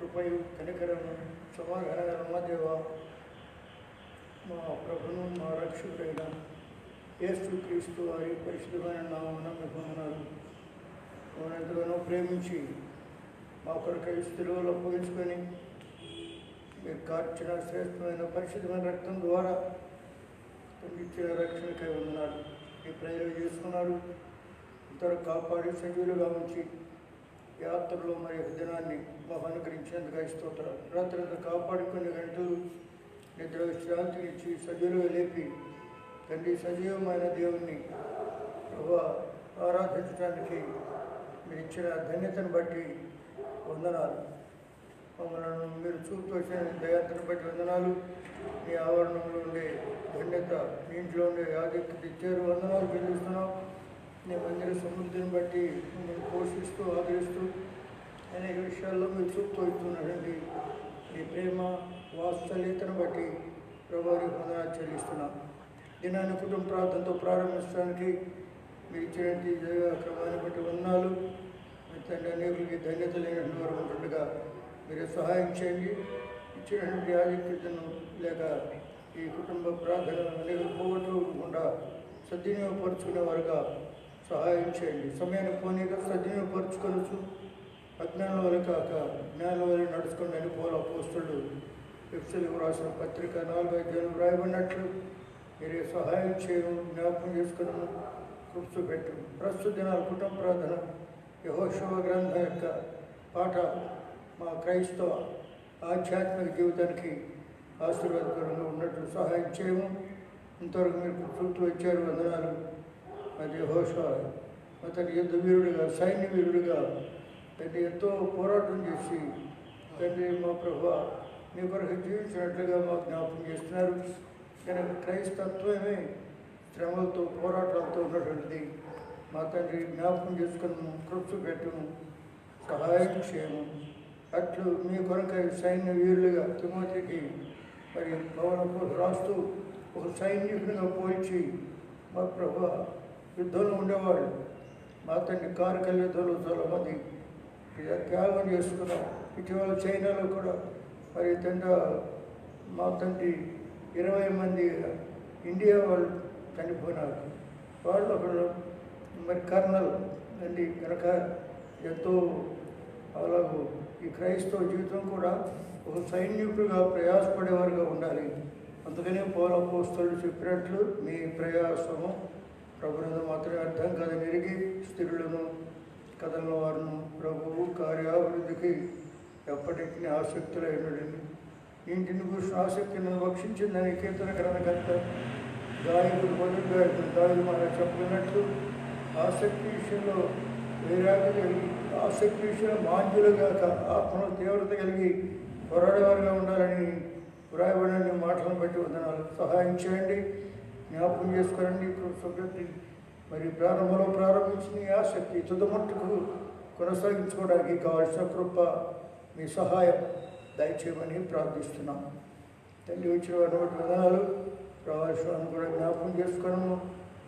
కృపయు కనికరము సమాధానకరమ దేవ మా ప్రభును మా రక్షకుడైన యేసుక్రీస్తు వారి పరిశుద్ధమైన నామమున మీకు వందనాలు. మమ్మల్ని ఎంతగానో ప్రేమించి మా కొరకై స్థితిలో అప్పగించుకొని మీరు కార్చిన శ్రేష్టమైన పరిశుద్ధమైన రక్తం ద్వారా ఇచ్చిన రక్షణకై వందనాలు. మీ ప్రజలు చేసుకున్నాడు, ఇతర కాపాడి సజీవులుగా ఉంచి యాత్రలో మరి ఒక దినాన్ని మాకు అనుగ్రహించేందుకు స్తోత్రాలు. రాత్రంతా కాపాడి కొన్ని గంటలు నిద్ర విశ్రాంతి ఇచ్చి సజీవులుగా లేపి తండ్రి సజీవమైన దేవుణ్ణి ఆరాధించడానికి మీరు ఇచ్చిన ధన్యతను బట్టి వందనాలు. మమ్మల్ని మీరు చూపుతూ వచ్చిన దయాతను బట్టి వందనాలు. మీ ఆవరణంలో ఉండే ధన్యత, మీ ఇంట్లో ఉండే ఆధిక్యత ఇచ్చారు, వందనాలు చెల్లిస్తున్నాం. మీ మందిర సమృద్ధిని బట్టి మిమ్మల్ని పోషిస్తూ ఆదరిస్తూ అనేక విషయాల్లో మీరు చూపుతూ ఇస్తున్నారండి. మీ ప్రేమ వాత్సల్యతను బట్టి ప్రభువారికి వందనాలు చెల్లిస్తున్నాం. దినాన్ని కుటుంబ ప్రార్థనతో ప్రారంభించడానికి మీరు ఇచ్చినటువంటి క్రమాన్ని బట్టి వందనాలు. తండ్రి అనేకులకి ధన్యత లేనటువంటి వారు ఉంటుండగా మీరు సహాయం చేయండి. ఇచ్చినటువంటి ఆధిక్యతను లేక ఈ కుటుంబ ప్రార్థన అనేక పోగొట్టుకుండా సద్వినియోగపరుచుకునే వారుగా సహాయం చేయండి. సమయాన్ని పోనీగా సద్వినియోగపరుచుకొనొచ్చు. అజ్ఞానం వల్ల కాక జ్ఞానం వల్ల నడుచుకుని అనుకోవాలి. అపోస్తులు ఎఫెసీయులకు రాసిన పత్రిక 4వ అధ్యాయం వ్రాయబడినట్లు మీరే సహాయం చేయము, జ్ఞాపకం చేసుకుని కూర్చోబెట్టు. ప్రస్తుత దినాల కుటుంబ ప్రార్థన యెహోషువ గ్రంథం యొక్క పాట మా క్రైస్తవ ఆధ్యాత్మిక జీవితానికి ఆశీర్వాదకరంగా ఉన్నట్లు సహాయం చేయము. ఇంతవరకు మీరు చూస్తూ వచ్చారు, వందనాలు. అది యెహోషువ అతని యుద్ధ వీరుడిగా, సైన్య వీరుడిగా తండ్రి ఎంతో పోరాటం చేసి తండ్రి మా ప్రభువా మీ కొరకు జీవించినట్లుగా మాకు జ్ఞాపకం చేస్తున్నారు. కనుక క్రైస్తత్వమే శ్రమలతో పోరాటాలతో ఉన్నటువంటిది. మా తండ్రి జ్ఞాపకం చేసుకుని కూర్చోబెట్టును, సహాయం చేయము. అట్లు మీ కొరకు సైన్య వీరులుగా తిమోతికి మరి భవనపు రాస్తూ ఒక సైనికునిగా పోల్చి మా ప్రభువా యుద్ధంలో ఉండేవాళ్ళు మా తండ్రి కార్గిల్ యుద్ధంలో చాలామంది త్యాగం చేసుకున్నాం. ఇటీవల చైనాలో కూడా మరి తండ్రి మా తండ్రి 20 మంది ఇండియా వాళ్ళు చనిపోయినారు. వాళ్ళు ఒకళ్ళు మరి కర్నల్ అండి. కనుక ఎంతో అలాగూ ఈ క్రైస్తవ జీవితం కూడా ఒక సైనికుడిగా ప్రయాసపడేవారుగా ఉండాలి. అందుకనే అపోస్తలుడు చెప్పినట్లు మీ ప్రయాసము ప్రభుత్వం మాత్రమే అర్థం కాదని ఎరిగి స్థిరులను కథల వారును ప్రభువు కార్యాభివృద్ధికి ఎప్పటికీ ఆసక్తులైనడండి. ఇంటిని కూర్చున్న ఆసక్తిని భక్షించిందని కీర్తన గ్రంథకర్త గాయకుడు మొదటి గాయకుడు దావీదు మహారాజు చెప్పినట్లు ఆసక్తి విషయంలో వైరాగ్యం కలిగి, ఆసక్తి విషయంలో మాంద్యులుగా ఆత్మలో తీవ్రత కలిగి పోరాడేవారుగా ఉండాలని వ్రాయబడిన మాటలను బట్టి వందనాలు. సహాయం చేయండి, జ్ఞాపకం చేసుకోండి. సభ్యుడి మరి ప్రారంభంలో ప్రారంభించిన ఈ ఆసక్తి తుదమట్టుకు కొనసాగించుకోవడానికి కావాల్సిన కృప మీ సహాయం దయచేయమని ప్రార్థిస్తున్నాం. తల్లి వచ్చిన వారిని బట్టి వందనాలు. రావాల్సిన కూడా జ్ఞాపకం చేసుకోవడము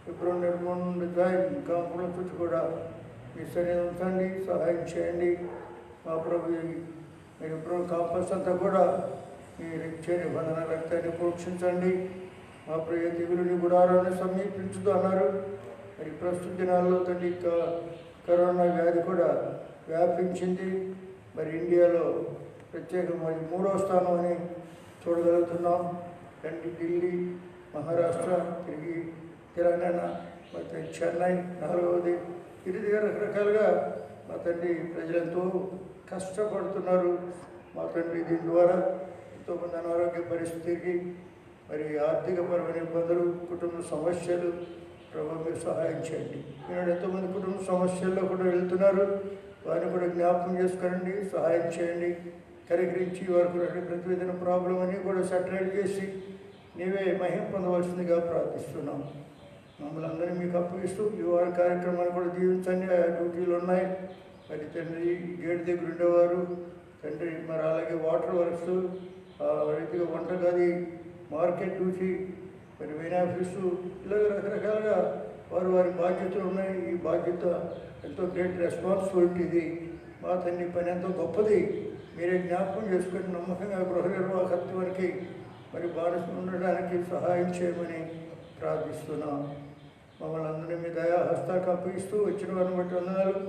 ఇప్పుడు నిర్మాణం కాంపుల చుట్టూ కూడా మీ సరైన ఉంచండి, సహాయం చేయండి. మా ప్రభు మీరు ఇప్పుడు కాంపస్ అంతా కూడా మీరు ఇచ్చే నిబంధన రక్తాన్ని పోషించండి. మా ప్రియ దిగులుని గుడారాన్ని సమీపించుతూ అన్నారు. మరి ప్రస్తుత దినాల్లో తండ్రి కరోనా వ్యాధి కూడా వ్యాపించింది. మరి ఇండియాలో ప్రత్యేకమైన 3వ స్థానం అని చూడగలుగుతున్నాం. తండ్రి ఢిల్లీ, మహారాష్ట్ర, తిరిగి తెలంగాణ, మరి చెన్నై 4వది. ఇది రకరకాలుగా మా తండ్రి ప్రజలెంతో కష్టపడుతున్నారు. మా తండ్రి దీని ద్వారా ఎంతోమంది అనారోగ్య పరిస్థితికి మరి ఆర్థికపరమైన ఇబ్బందులు, కుటుంబ సమస్యలు ప్రభావ మీరు సహాయం చేయండి. ఈనాడు ఎంతోమంది కుటుంబ సమస్యల్లో కూడా వెళ్తున్నారు. వారిని కూడా జ్ఞాపకం చేసుకోండి, సహాయం చేయండి. కరికరించి వారికి ప్రతివేదన ప్రాబ్లం అని కూడా సెటరేట్ చేసి నీవే మహిమ పొందవలసిందిగా ప్రార్థిస్తున్నాం. మమ్మల్ని అందరినీ మీకు అప్పగిస్తూ ఈ వారి కార్యక్రమాలు కూడా దీవించండి. ఆ డ్యూటీలు ఉన్నాయి. మరి తండ్రి గేట్ దగ్గర ఉండేవారు తండ్రి, మరి అలాగే వాటర్ వర్క్స్, రీతిగా వంటగది, మార్కెట్ డ్యూటీ, మరి మెయిన్ ఆఫీసు, ఇలాగ రకరకాలుగా వారి వారి బాధ్యతలు ఉన్నాయి. ఈ బాధ్యత ఎంతో గ్రేట్ రెస్పాన్సిబిలిటీ. ఇది మా తండ్రి పని ఎంతో గొప్పది. మీరే జ్ఞాపకం చేసుకుని నమ్మకంగా గృహ నిర్వాహకత్వానికి మరి బానిస ఉండడానికి సహాయం చేయమని ప్రార్థిస్తున్నాం. మమ్మల్ని అందరినీ మీ దయా హస్తాలకు అప్పగిస్తూ వచ్చిన వారిని బట్టి వందనాలు.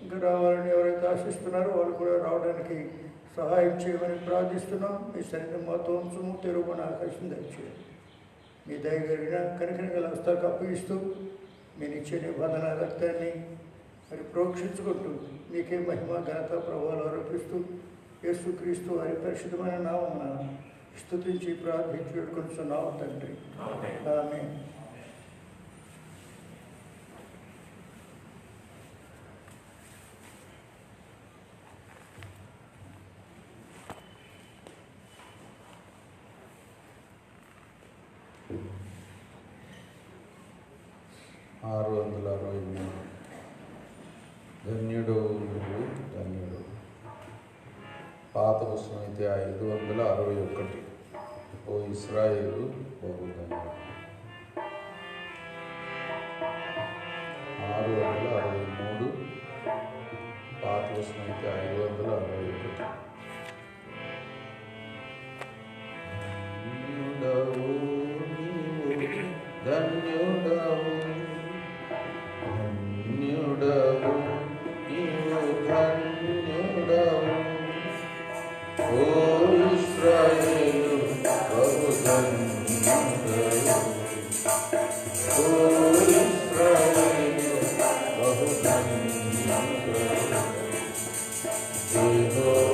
ఇంకా రావాలని ఎవరైతే ఆశిస్తున్నారో వాళ్ళు కూడా రావడానికి సహాయం చేయమని ప్రార్థిస్తున్నాం. మీ సన్నిధి మాతో ఉంచుము, తెరువుని ఆకాశం దయచేయండి. మీ దయ కలిగిన కనికరం గల హస్తాలకు అప్పగిస్తూ మీరు ఇచ్చే నిబంధన రక్తాన్ని మరి ప్రోక్షించుకుంటూ మీకే మహిమ ఘనత ప్రభావాలు ఆరోపిస్తూ యేసుక్రీస్తు వారి పరిశుద్ధమైన నామమున స్తుతించి ప్రార్థించి వేడుకొనుచున్నాము తండ్రి. ఆమేన్. ధన్యుడు నువ్వు ధన్యుడు. పాత పుస్తకం అయితే 561. ఓ ఇశ్రాయేలు బహు ధన్యుడు. 663. పాత పుస్తకం అయితే 561. ధన్యుడవు నీవు, ధన్యుడవు, ధన్యుడవు నీవు, ధన్యుడవు. ఓ ఇశ్రాయేలు బహు ధన్యుడవు. ఓ ఇశ్రాయేలు బహు ధన్యుడవు.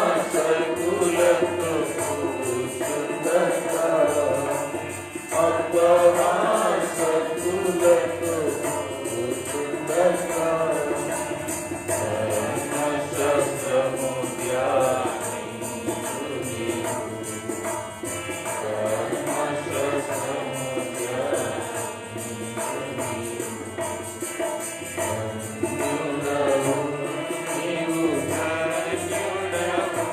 మహాసకులతో కూర్చుండగా అపహాసకులతో కూర్చుండగా ధర్మశాస్త్రము ధ్యానించు నీవు. ధర్మశాస్త్రము ధ్యానించు నీవు. ధన్యుడవు నీవు, ధన్యుడవు.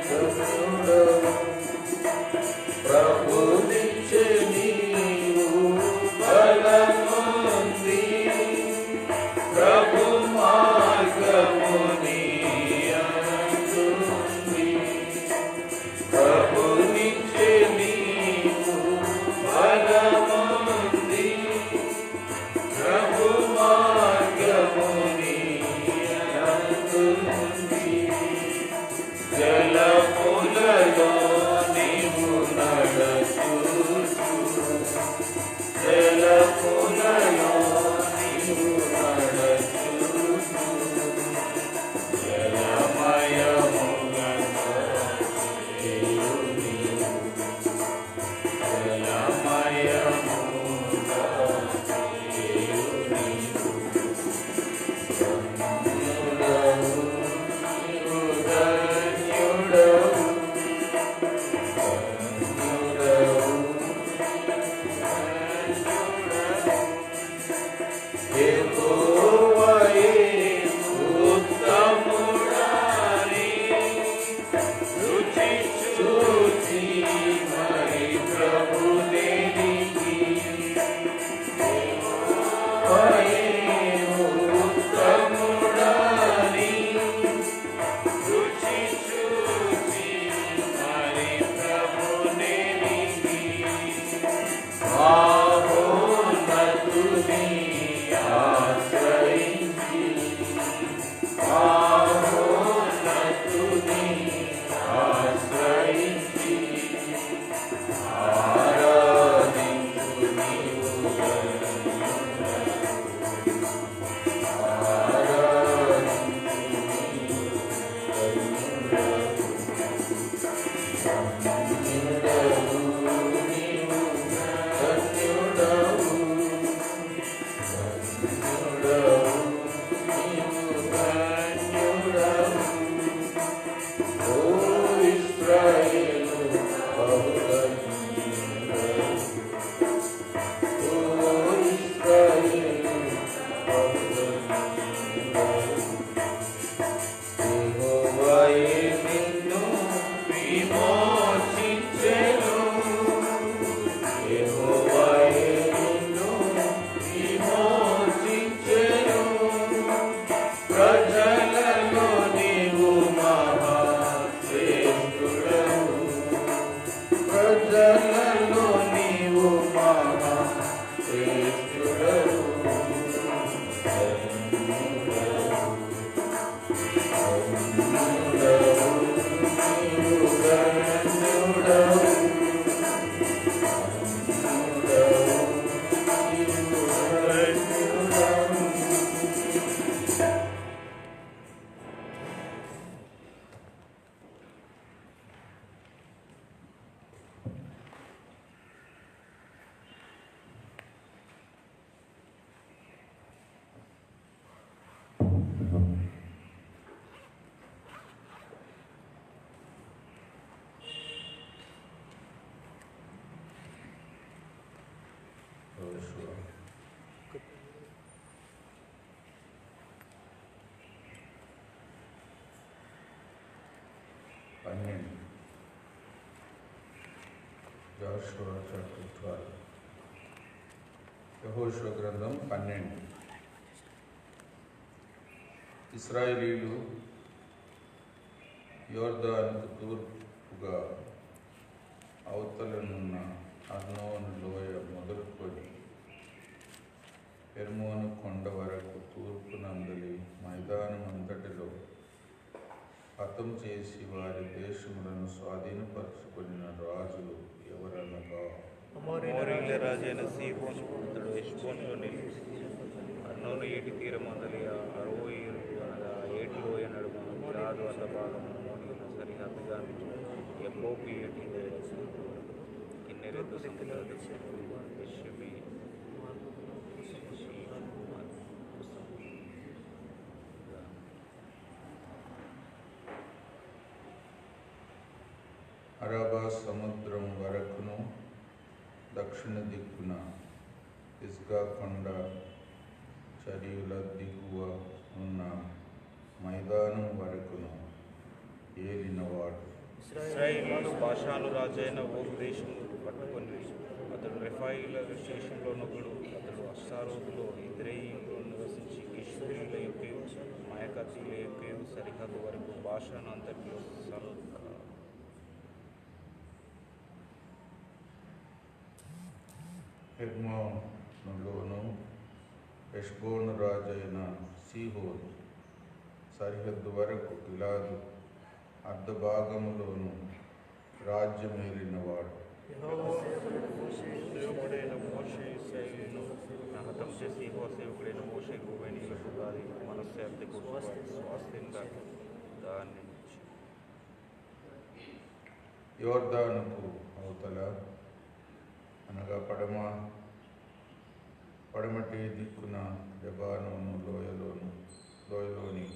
ధన్యుడవు. ప్రభునిచ్చే నీవు బలముంది. ప్రభు మార్గము నీ యందుంది. ప్రభునిచ్చే నీవు బలముంది. ప్రభు మార్గము నీ యందుంది. జలములలో నీవు నడచుచు. జలములలో నీవు నడచుచు. జలమయముగా చేయు నీవు. జలమయముగా చేయు నీవు. ధన్యుడవు నీవు, ధన్యుడవు. ధన్యుడవు. యెహోవాయే ఉత్తముడని రుచి చూచి మరి ప్రభునిరికి. యెహోవాయే ఉత్తముడని రుచి చూచి మరి ప్రభునిరికి. మహోన్నతుని ఆశ్రయించి. మహోన్నతుని ఆశ్రయించి. ఆరాధించు నీవు ధన్యుడవు. ఆరాధించు నీవు ధన్యుడవు. ధన్యుడవు నీవు, ధన్యుడవు. ధన్యుడవు నీవు, ధన్యుడవు. ఓ ఇశ్రాయేలు బహుధన్యుడవు. ఓ ఇశ్రాయేలు బహుధన్యుడవు. యెహోవాయే నిన్ను విమోచించెను. యెహోవాయే నిన్ను విమోచించెను. ప్రజలలో నీవు మహాశ్రేష్ఠుడవు. ప్రజలలో నీవు మహాశ్రేష్ఠుడవు. ధన్యుడవు నీవు, ధన్యుడవు. ధన్యుడవు నీవు, ధన్యుడవు. యెహోషువ 12. Joshua chapter 12. యెహోషువ గ్రంథం 12. ఇశ్రాయేలీయులు యోర్దానుకు తూర్పుగా అవతలనున్న అర్నోను లోయ మొదలుకొని హెర్మోను కొండ వరకు తూర్పునందలి మైదానమంతటిలో హతం చేసి వారి దేశములను స్వాధీనపరచుకున్న రాజులు ఎవరనగా అమోరీల రాజైన సీహోను అతడు హెష్బోనులో నిలిచి అర్నోను ఏటి తీరమందలి అరోయేరు అనగా ఏటి లోయ నడుమ గిలాదు అర్ధ భాగము మోనీయుల సరిహద్దుగా ఎబ్బోకు ఏటి కిన్నెరెద్దు సముద్ర విషయమే అరబా సముద్రం వరకును దక్షిణ దిక్కున ఇస్గా కొండ చర్యుల దిగువ ఉన్న మైదానం వరకును ఏలినవాడు. ఇశ్రాయేలీయులు బాషాను రాజైన ఓగు దేశము పట్టుకొని అతడు రెఫాయిల శేషంలోనొకడు. అతడు అష్టారోతులో ఇద్రేయిలో నివసించి గిష్బీయుల యొక్కయు మాయకతీయుల యొక్కయు సరిహద్దు వరకు బాషాను అంతటిలో హెర్మోనులోను హెష్బోను రాజైన సీహోను సరిహద్దు వరకు గిలాదు అర్ధ భాగములోను రాజ్యమేలినవాడు. సేవకుడైన మోషే ఇశ్రాయేలీయులను హతం చేసి యెహోవా సేవకుడైన మోషే రూబేనీయులకు గాది మనస్సే అద్దెకు స్వాస్థ్యంగా దాన్ని యోర్దానుకు అవతల అనగా పడమటి దిక్కున లెబానోను లోయలోని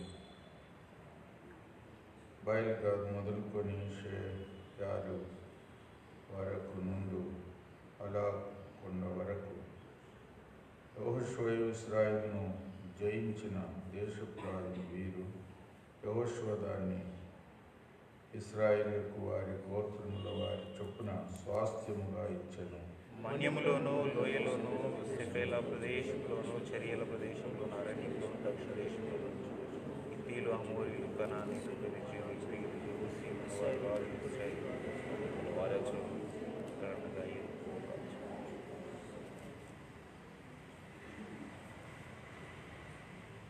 బయలుగాదు మొదలుకొని షేయారు వరకు నుండు అలా కొండ వరకు యెహోషువ ఇశ్రాయేలును జయించిన దేశపు రాజు వీరు. యెహోషువ దాన్ని ఇశ్రాయేలుకు వారి గోత్రముల వారి చొప్పున స్వాస్థ్యముగా ఇచ్చెను. మన్యములోను లోయలోను సెఫేలా ప్రదేశంలోను చర్యల ప్రదేశంలోను అరణ్యంలోను దక్షిణ దేశంలోను హిత్తీలు అమోరీలు కనానీయులు పెరిజీయులు స్త్రీలు యూసీయులు వారి రాజు ఇశ్రాయేలు వారసులు కారణంగా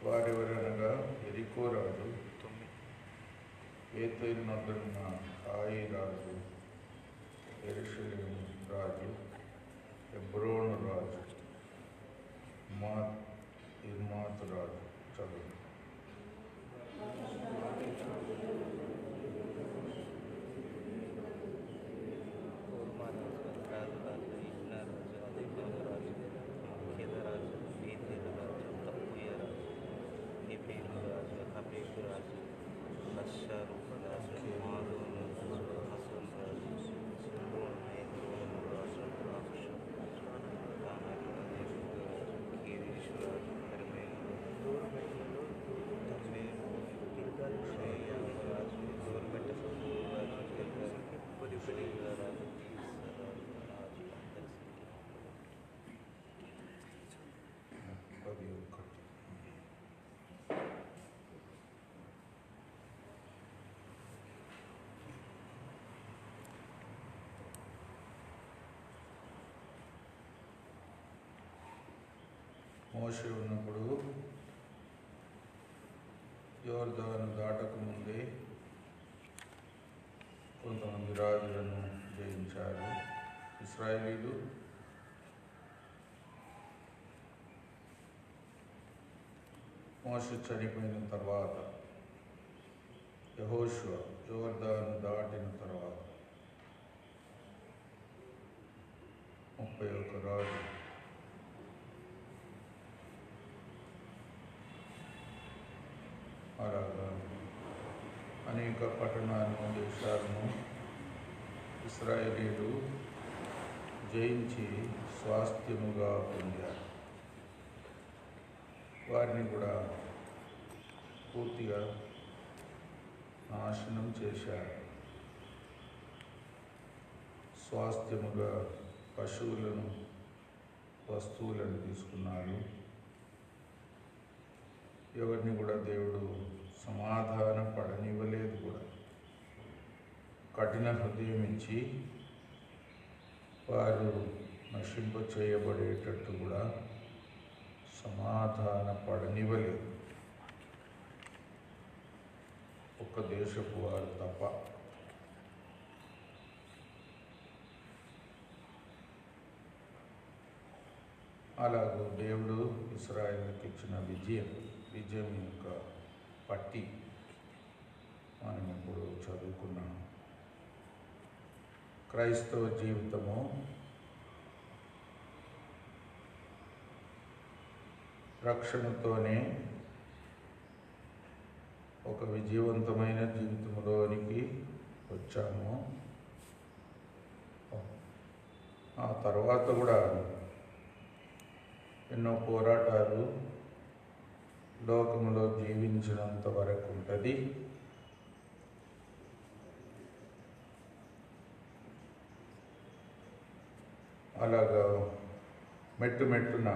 వారెవరనగా ఎరికో రాజు, బేతేలు నొద్దనున్న హాయి రాజు, యెరూషలేము రాజు, హెబ్రోను రాజు, ఇర్మాతు రాజు. చదువు. మోషే ఉన్నప్పుడు యోర్దాను దాటకముందే కొంతమంది రాజులను జయించారు ఇశ్రాయేలీయులు. మోషే చనిపోయిన తర్వాత యెహోషువ యోర్దాను దాటిన తర్వాత 31 రాజు అలాగా అనేక పట్టణాలను దేశాలను ఇశ్రాయేలీయులు జయించి స్వాస్థ్యముగా పొందారు. వారిని కూడా పూర్తిగా నాశనం చేశారు. స్వాస్థ్యముగా పశువులను, వస్తువులను తీసుకున్నారు. ఎవరిని కూడా దేవుడు సమాధాన పడనివ్వలేదు. కూడా కఠిన హృదయం ఇచ్చి వారు నశింప చేయబడేటట్టు కూడా సమాధాన పడనివ్వలేదు. ఒక్క దేశపు వారు తప్ప. అలాగూ దేవుడు ఇశ్రాయేలుకి ఇచ్చిన విజయం యొక్క పట్టి మనం ఇప్పుడు చదువుకున్నాం. క్రైస్తవ జీవితము రక్షణతోనే ఒక విజయవంతమైన జీవితంలోనికి వచ్చాము. ఆ తర్వాత కూడా ఎన్నో పోరాటాలు లోకంలో జీవించినంత వరకు ఉంటుంది. అలాగా మెట్టున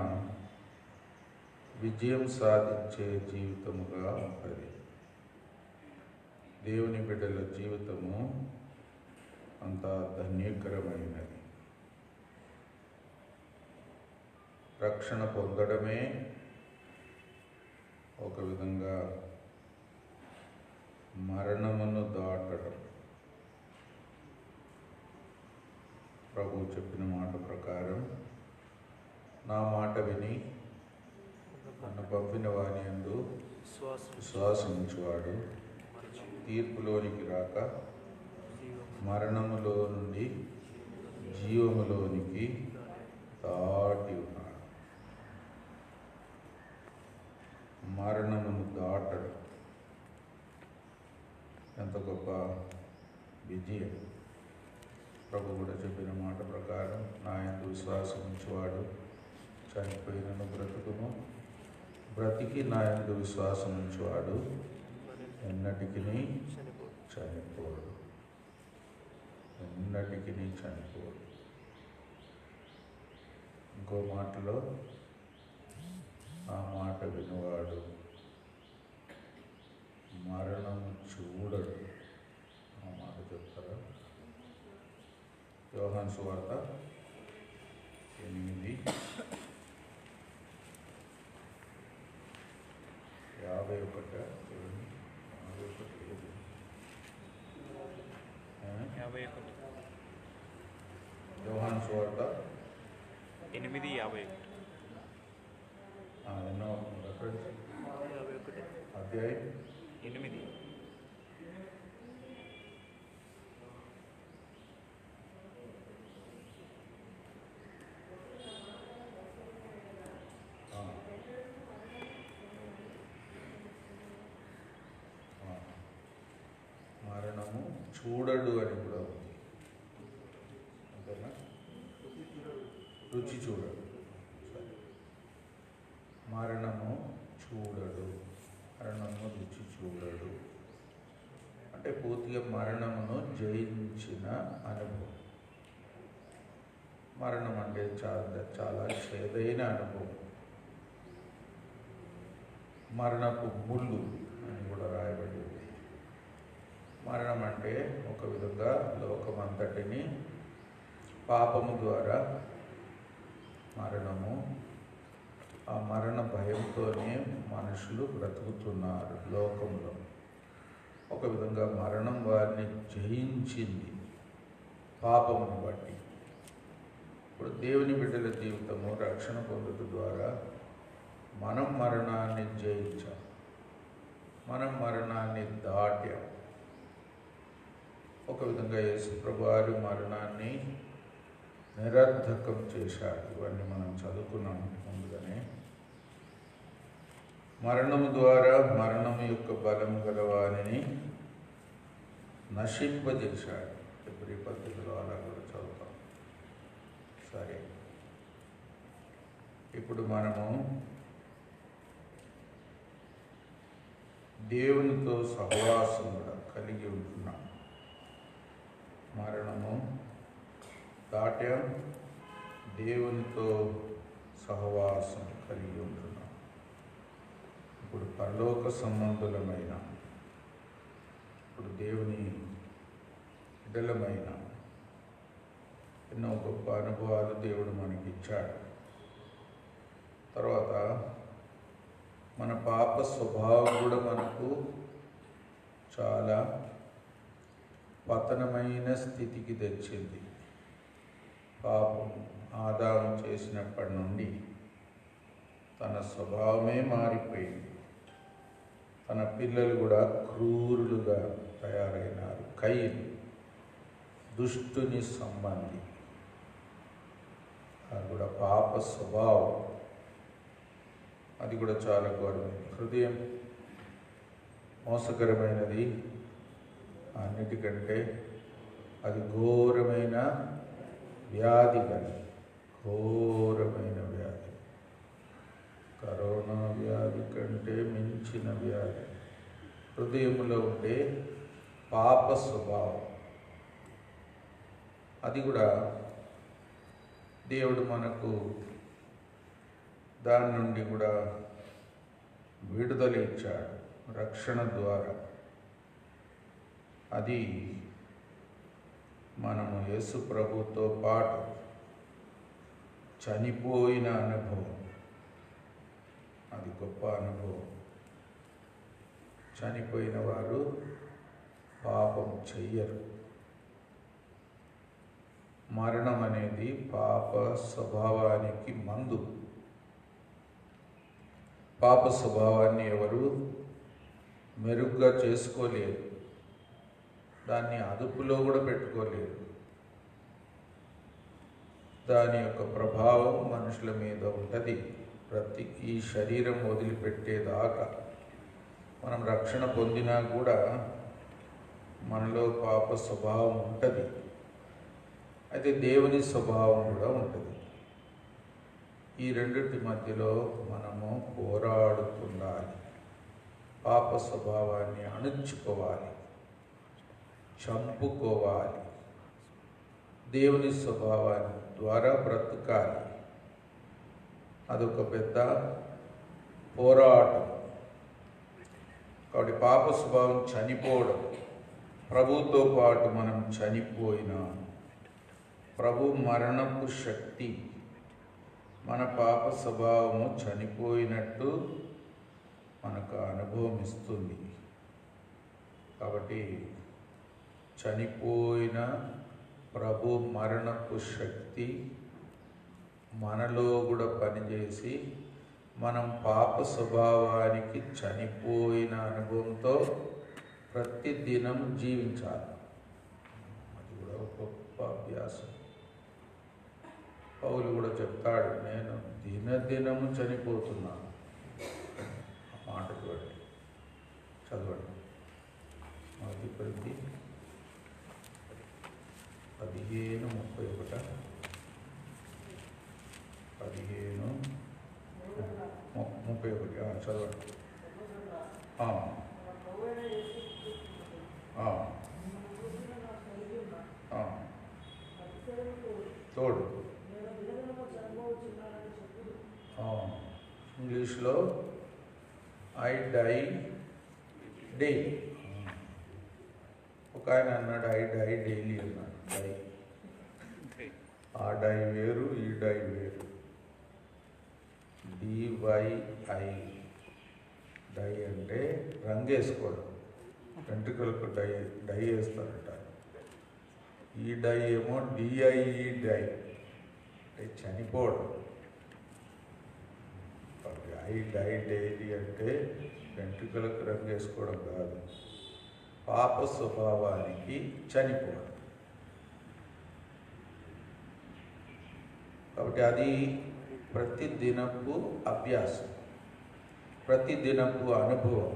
విజయం సాధించే జీవితముగా ఉంటుంది. దేవుని బిడ్డల జీవితము అంత ధన్యకరమైనది. రక్షణ పొందడమే ఒక విధంగా మరణమును దాటడం. ప్రభువు చెప్పిన మాట ప్రకారం నా మాట విని నన్ను పంపిన వాని యందు విశ్వాసం ఉంచువాడు తీర్పులోనికి రాక మరణములో నుండి జీవములోనికి దాటి ఉన్నాడు. మరణమును దాటడం ఎంత గొప్ప విజయం. ప్రభు కూడా చెప్పిన మాట ప్రకారం నా యందు విశ్వాసం ఉంచువాడు చనిపోయినను బ్రతుకును, బ్రతికి నా యందు విశ్వాసం ఉంచువాడు ఎన్నటికి చనిపోడు. ఎన్నటికి చనిపోడు. ఇంకో మాటలో ఆ మాట వినువాడు మరణము చూడడు. ఆ మాట చెప్తారా? యోహాను సువార్త 8:51 చూడండి. 51 యోహాను సువార్త 8:51 ఎన్నో రెఫరెన్స్ అధ్యాయం 8. మరణము చూడడు అని కూడా ఉంది. అంతేనా? రుచి చూడడు. సరే, మరణము చూడడు, మరణము రుచి చూడడు అంటే పూర్తిగా మరణమును జయించిన అనుభవం. మరణం అంటే చాలా చేదైన అనుభవం. మరణపు ముళ్ళు అని కూడా రాయబడి ఉంది. మరణం అంటే ఒక విధంగా లోకమంతటిని పాపము ద్వారా మరణము, ఆ మరణ భయంతోనే మనుషులు బ్రతుకుతున్నారు లోకంలో. ఒక విధంగా మరణం వారిని జయించింది పాపమును బట్టి. ఇప్పుడు దేవుని బిడ్డల జీవితము రక్షణ పొందుట ద్వారా మనం మరణాన్ని జయించాం, మనం మరణాన్ని దాటాం. ఒక విధంగా యేసుప్రభు వారు మరణాన్ని నిరర్ధకం చేశాడు. ఇవన్నీ మనం చదువుకున్నాం ముందుగానే. మరణము ద్వారా మరణము యొక్క బలము గలవానిని నశింపజేశాడు. ఎప్పుడు పద్ధతిలో అలా కూడా చదువుతాం. సరే, ఇప్పుడు మనము దేవునితో సహవాసం కూడా కలిగి ఉంటున్నాం. మరణము దాటాం, దేవునితో సహవాసం కలిగి ఉంటున్నాం. ఇప్పుడు పరలోక సంబంధులమైన, ఇప్పుడు దేవుని బిడ్డలమైన ఎన్నో గొప్ప అనుభవాలు దేవుడు మనకి ఇచ్చాడు. తర్వాత మన పాప స్వభావం కూడా మనకు చాలా పతనమైన స్థితికి తెచ్చింది. పాపం ఆదాము చేసినప్పటి నుండి తన స్వభావమే మారిపోయింది. తన పిల్లలు కూడా క్రూరులుగా తయారైనారు. కయీను దుష్టుని సంబంధి, అది కూడా పాప స్వభావం. అది కూడా చాలా ఘోరమైనది. హృదయం మోసకరమైనది. అన్నిటికంటే అది ఘోరమైన వ్యాధి కలిగి, ఘోరమైన వ్యాధి, కరోనా వ్యాధి కంటే మించిన వ్యాధి హృదయంలో ఉండే పాప స్వభావం. అది కూడా దేవుడు మనకు దాని నుండి కూడా విడుదల ఇచ్చాడు రక్షణ ద్వారా. అది మనము యేసు ప్రభుతో పాటు చనిపోయిన అనుభవం. అది గొప్ప అనుభవం. చనిపోయిన వారు పాపం చెయ్యరు. మరణం అనేది పాప స్వభావానికి మందు. పాప స్వభావాన్ని ఎవరు మెరుగ్గా చేసుకోలేరు, దాన్ని అదుపులో కూడా పెట్టుకోలేరు. దాని యొక్క ప్రభావం మనుషుల మీద ఉంటుంది ఈ శరీరం వదిలిపెట్టేదాకా. మనం రక్షణ పొందినా కూడా మనలో పాప స్వభావం ఉంటుంది. అయితే దేవుని స్వభావం కూడా ఉంటుంది. ఈ రెండింటి మధ్యలో మనము పోరాడుతుండాలి. పాప స్వభావాన్ని అణుచుకోవాలి, చంపుకోవాలి. దేవుని స్వభావాన్ని ద్వారా బ్రతకాలి. అదొక పెద్ద పోరాటం. కాబట్టి పాప స్వభావం చనిపోవడం, ప్రభుతో పాటు మనం చనిపోయినా ప్రభు మరణపు శక్తి మన పాప స్వభావము చనిపోయినట్టు మనకు అనుభవం ఇస్తుంది. కాబట్టి చనిపోయిన ప్రభు మరణపు శక్తి మనలో కూడా పనిచేసి మనం పాప స్వభావానికి చనిపోయిన అనుభవంతో ప్రతిదినం జీవించాలి. అది కూడా ఒక గొప్ప అభ్యాసం. పౌలు కూడా చెప్తాడు, నేను దినదినము చనిపోతున్నాను. ఆ మాట చూడండి, చదవండి. మొదటి కొరింథీ 15:31, 15:31 చదవండి. తోడు ఇంగ్లీష్లో ఐ డై డైలీ. ఒక ఆయన అన్నాడు ఐ డై డైలీ అన్నాడు. డై, ఆ డై వేరు, ఈ డై వేరు. DYI, డై అంటే రంగేసుకోవడం, వెంట్రుకలకు డై వేస్తారట. ఈ డై ఏమో DIE డై అంటే చనిపోవడం. ఐ డై డైలీ అంటే వెంట్రుకలకు రంగేసుకోవడం కాదు, పాప స్వభావానికి చనిపోవడం. కాబట్టి అది ప్రతిదినపు అభ్యాసం, ప్రతిదినపు అనుభవం.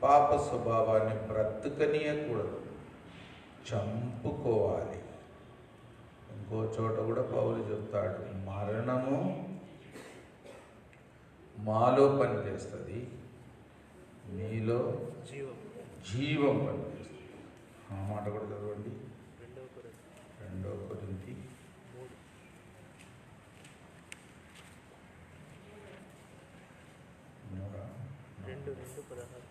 పాప స్వభావాన్ని బ్రతకనీయకూడదు, చంపుకోవాలి. ఇంకో చోట కూడా పౌలు చెప్తాడు, మరణము మాలో పనిచేస్తుంది, మీలో జీవం పనిచేస్తుంది. ఆ మాట కూడా చదవండి. 2 కొరింథీ 2:16.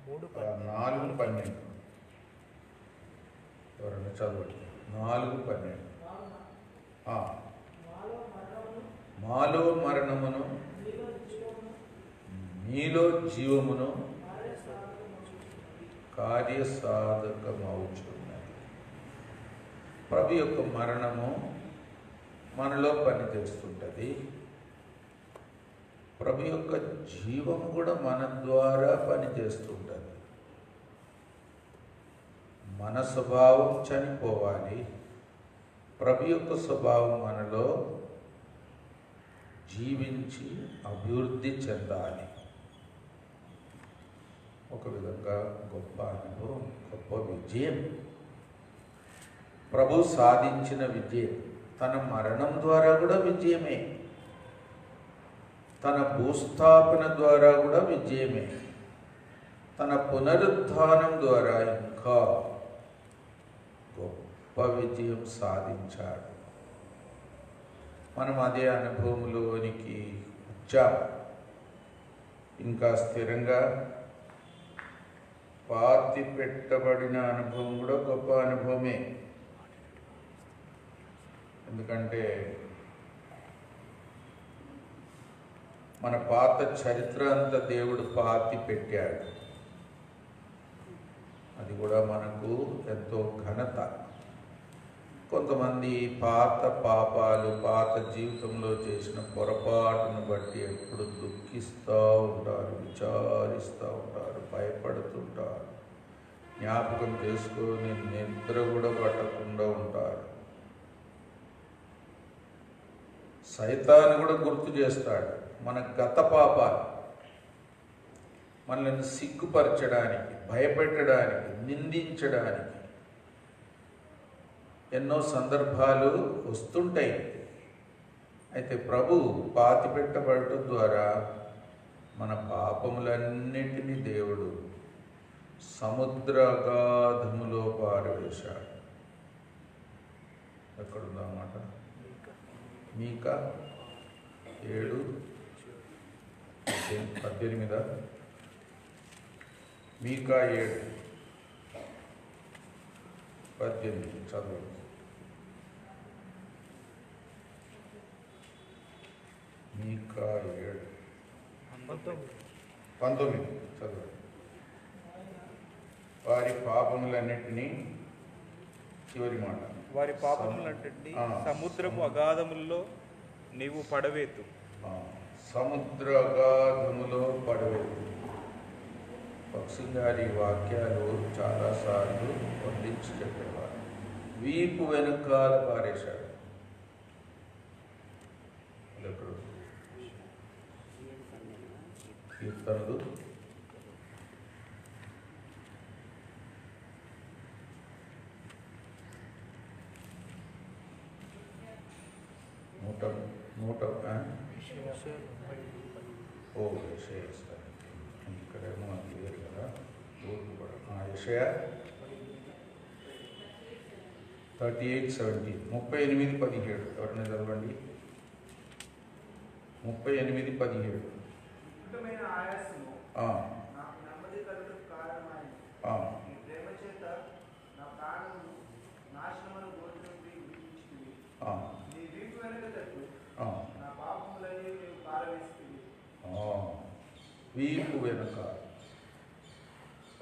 మూడు 4:12 ఎవరన్నా చదవండి. 4:12 మాలో మరణమును మీలో జీవమును కార్యసాధకమవుచున్నది. ప్రభు యొక్క మరణము మనలో పనిచేస్తుంటుంది. ప్రభు యొక్క జీవం కూడా మన ద్వారా పనిచేస్తుంటుంది. మన స్వభావం చనిపోవాలి, ప్రభు యొక్క స్వభావం మనలో జీవించి అభివృద్ధి చెందాలి. ఒక విధంగా గొప్ప అనుభవం, గొప్ప విజయం, ప్రభు సాధించిన విజయం. తన మరణం ద్వారా కూడా విజయమే, తన భూస్థాపన ద్వారా కూడా విజయమే, తన పునరుద్ధానం ద్వారా ఇంకా గొప్ప విజయం సాధించాడు. మనం అదే అనుభవంలోనికి వచ్చాం. ఇంకా స్థిరంగా పాతి పెట్టబడిన అనుభవం కూడా గొప్ప అనుభవమే. ఎందుకంటే మన పాత చరిత్ర అంతా దేవుడు పాతి పెట్టాడు. అది కూడా మనకు ఎంతో ఘనత. కొంతమంది పాత పాపాలు, పాత జీవితంలో చేసిన పొరపాటును బట్టి ఎప్పుడు దుఃఖిస్తూ ఉంటారు, విచారిస్తూ ఉంటారు, భయపడుతుంటారు, జ్ఞాపకం చేసుకొని నిద్ర కూడా పట్టకుండా ఉంటారు. సైతాను కూడా గుర్తు చేస్తాడు మన గత పాపాలు, మనల్ని సిగ్గుపరచడానికి, భయపెట్టడానికి, నిందించడానికి ఎన్నో సందర్భాలు వస్తుంటాయి. అయితే ప్రభు పాతి పెట్టబడటం ద్వారా మన పాపములన్నిటినీ దేవుడు సముద్ర అగాధములో పారవేశాడు. ఎక్కడుందన్నమాట? మీకా 7:18. మీకా 7:18 చదవండి. మీకా 7:19 చదవండి. వారి పాపములన్నిటినీ, చివరి మాట, వారి పాపములన్నిటినీ సముద్రపు అగాధముల్లో నీవు పడవేతు. సముద్ర అగాధములో పడవేతు. పక్షి గారి వాక్యాలు చాలాసార్లు వర్ణించి చెప్పేవారు. వీపు వెనకాల పారేశాడు. కీర్తనలు 38:17. 38:17 ఎవరైనా చదవండి. 38:17. వీపు వెనుక,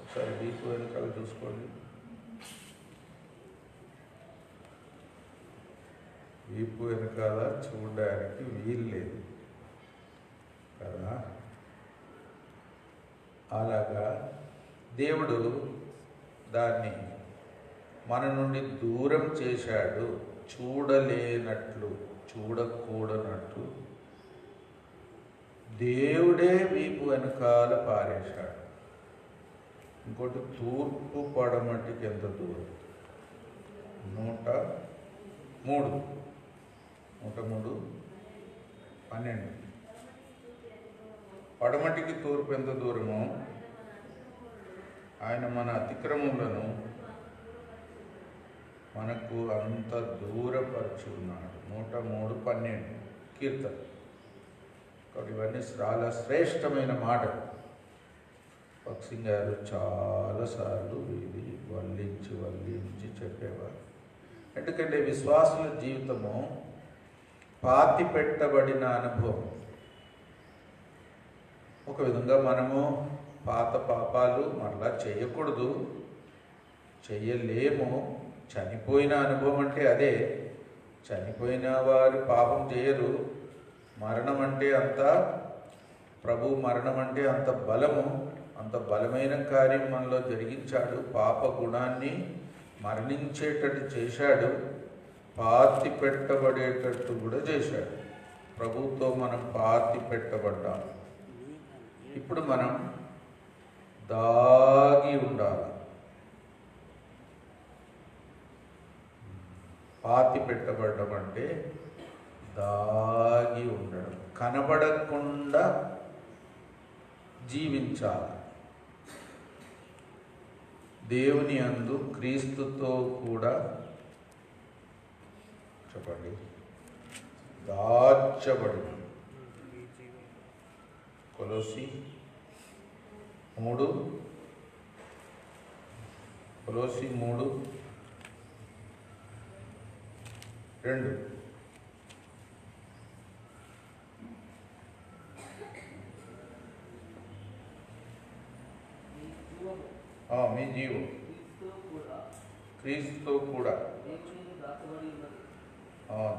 ఒకసారి వీపు వెనకాల చూసుకోండి. వీపు వెనకాల చూడడానికి వీలు లేదు కదా. అలాగా దేవుడు దాన్ని మన నుండి దూరం చేశాడు. చూడలేనట్లు, చూడకూడనట్లు దేవుడే వీపు వెనకాల పారేశాడు. ఇంకోటి, తూర్పు పడమటికి ఎంత దూరం? 103:12. పడమటికి తూర్పు ఎంత దూరమో ఆయన మన అతిక్రమములను మనకు అంత దూరపరిచి ఉన్నాడు. 103:12 కీర్తన. కాబట్టి ఇవన్నీ చాలా శ్రేష్టమైన మాట. పక్షి గారు చాలాసార్లు ఇది వల్లించి చెప్పేవారు. ఎందుకంటే విశ్వాసుల జీవితము పాతి పెట్టబడిన అనుభవం. ఒక విధంగా మనము పాత పాపాలు మరలా చేయకూడదు, చెయ్యలేము. చనిపోయిన అనుభవం అంటే అదే. చనిపోయిన వారు పాపం చేయరు. మరణం అంటే ప్రభు మరణం అంటే అంత బలము, అంత బలమైన కార్యం మనలో జరిగించాడు. పాప గుణాన్ని మరణించేటట్టు చేశాడు, పాతి పెట్టబడేటట్టు కూడా చేశాడు. ప్రభుతో మనం పాతి పెట్టబడ్డాం. ఇప్పుడు మనం దాగి ఉండాలి. పాతి పెట్టబడ్డం అంటే దాగి ఉండడం, కనబడకుండా జీవించాలి. దేవుని యందు క్రీస్తుతో కూడా చెప్పండి దాచబడి. కొలొస్సీ 3 2. మీ జీవం క్రీస్తుతో కూడా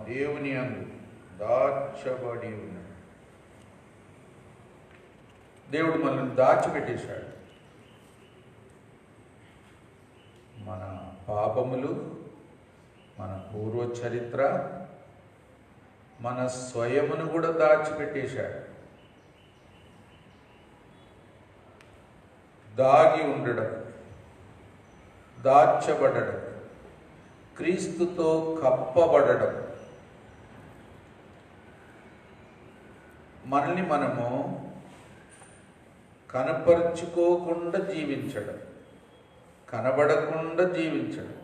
దేవుని యందు దాచబడి ఉన్నాడు. దేవుడు మనల్ని దాచిపెట్టేశాడు. మన పాపములు, మన పూర్వ చరిత్ర, మన స్వయమును కూడా దాచిపెట్టేశాడు. దాగి ఉండడం, దాచబడడం, క్రీస్తుతో కప్పబడడం, మనల్ని మనము కనపరుచుకోకుండా జీవించడం, కనబడకుండా జీవించడం.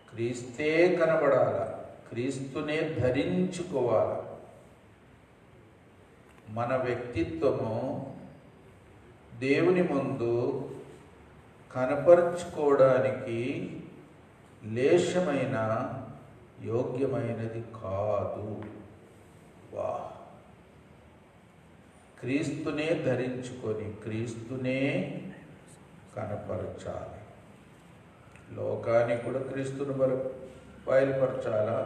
క్రీస్తే కనబడాల, క్రీస్తునే ధరించుకోవాలి. మన వ్యక్తిత్వము దేవుని ముందు కనపరుచుకోవడానికి లేశమైన యోగ్యమైనది కాదు. క్రీస్తునే ధరించుకొని క్రీస్తునే కనపరచాలి. లోకానికి కూడా క్రీస్తును బయలుపరచాలా,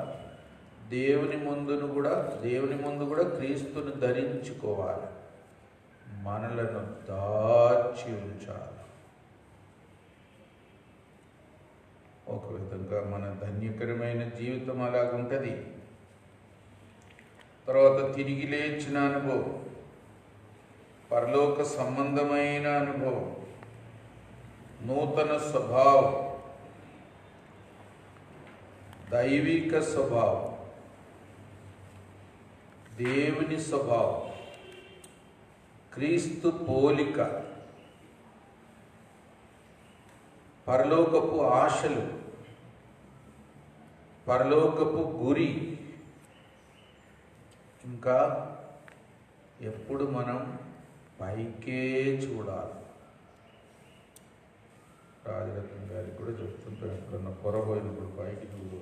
దేవుని ముందు కూడా క్రీస్తును ధరించుకోవాలి. మనలను దాచి ఉంచాలి. ఒక విధంగా మన ధన్యకరమైన జీవితం అలాగుంటుంది. తర్వాత తిరిగి లేచిన అనుభవం, పరలోక సంబంధమైన అనుభవం, నూతన స్వభావం, దైవిక స్వభావం, దేవుని స్వభావం, క్రీస్తు పోలిక, పరలోకపు ఆశలు, పరలోకపు గురి. ఇంకా ఎప్పుడు మనం పైకే చూడాలి. రాజరత్నం గారికి కూడా చెప్తుంటాం, ఎప్పుడన్నా పొరబోయినప్పుడు పైకి చూడు.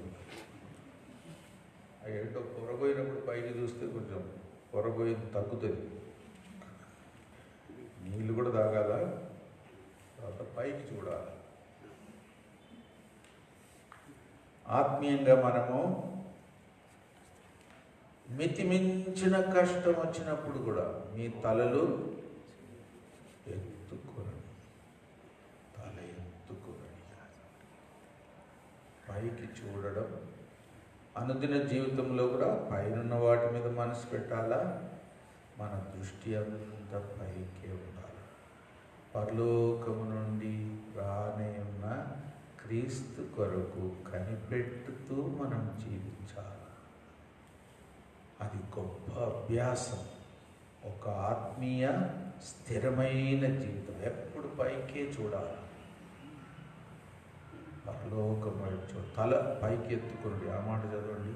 ఏంటో పొరబోయినప్పుడు పైకి చూస్తే కొంచెం పొరబోయింది తగ్గుతుంది. నీళ్ళు కూడా తాగాల, తర్వాత పైకి చూడాలి. ఆత్మీయంగా మనము మితిమించిన కష్టం వచ్చినప్పుడు కూడా మీ తలలు ఎత్తుకొని, తల ఎత్తుకొని పైకి చూడడం. అనుదిన జీవితంలో కూడా పైనున్న వాటి మీద మనసు పెట్టాలా. మన దృష్టి అంతా పైకే ఉండాలి. పరలోకము నుండి రానే ఉన్న క్రీస్తు కొరకు కనిపెట్టుతూ మనం జీవించాలి. అది గొప్ప అభ్యాసం. ఒక ఆత్మీయ స్థిరమైన జీవితం. ఎప్పుడు పైకే చూడాలి. పరలోకం వైపు తల పైకి ఎత్తుకోండి. ఆ మాట చదవండి.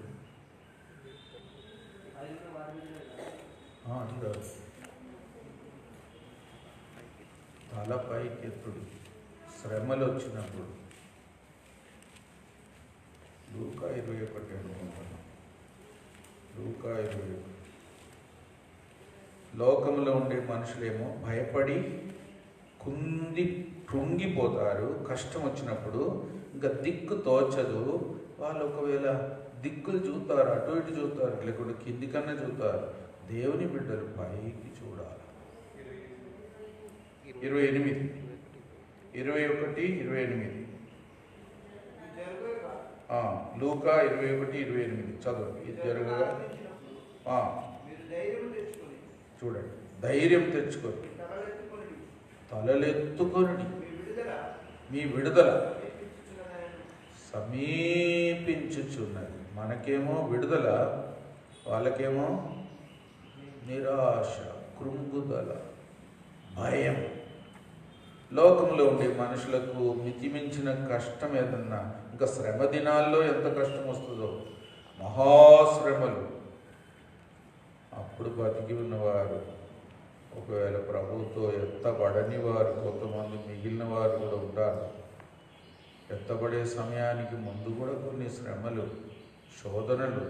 తల పైకి ఎత్తుడు. శ్రమలు వచ్చినప్పుడు లూకా 21 అనుకుంటున్నాను. లూకా 21. లోకంలో ఉండే మనుషులేమో భయపడి కృంగిపోతారు. కష్టం వచ్చినప్పుడు ఇంకా దిక్కు తోచదు. వాళ్ళు ఒకవేళ దిక్కులు చూస్తారు, అటు ఇటు చూస్తారు, లేకుంటే కింది కన్నా చూస్తారు. దేవుని బిడ్డలు పైకి చూడాలి. 28, 21, 28. లూకా 21, 28 చదువు. ఇది జరగగా చూడండి, ధైర్యం తెచ్చుకొని తలలెత్తుకొని మీ విడుదల సమీపించుచున్నది. మనకేమో విడుదల, వాళ్ళకేమో నిరాశ, కృంగుదల, భయం. లోకంలో ఉండే మనుషులకు మితిమించిన కష్టం ఏదన్నా, ఇంకా శ్రమ దినాల్లో ఎంత కష్టం వస్తుందో, మహాశ్రమలు. అప్పుడు బతికి ఉన్నవారు, ఒకవేళ ప్రభువుతో ఎత్తబడని వారు కొంతమంది మిగిలిన వారు కూడా ఉంటారు. ఎత్తబడే సమయానికి ముందు కూడా కొన్ని శ్రమలు, శోధనలు,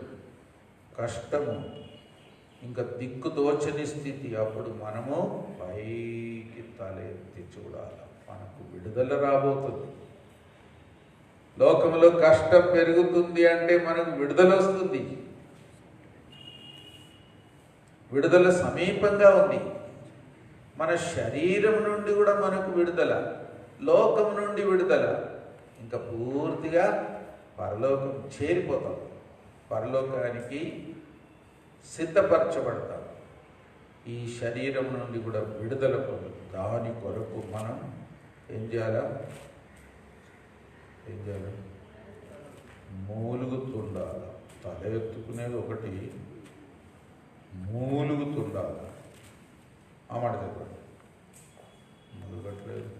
కష్టము, ఇంకా దిక్కు తోచని స్థితి. అప్పుడు మనము పైకి తలెత్తి చూడాలి. మనకు విడుదల రాబోతుంది. లోకంలో కష్టం పెరుగుతుంది అంటే మనకు విడుదల వస్తుంది. విడుదల సమీపంగా ఉంది. మన శరీరం నుండి కూడా మనకు విడుదల, లోకం నుండి విడుదల. ఇంకా పూర్తిగా పరలోకం చేరిపోతాం, పరలోకానికి సిద్ధపరచబడతాం. ఈ శరీరం నుండి కూడా విడుదల పొందు. దాని కొరకు మనం ఏం చేయాలి? మూలుగుతుండాలి. తల ఎత్తుకునేది ఒకటి, మూలుగుతుండాలి. ఆ మాట చెప్పండి. మూలుగట్లేదు,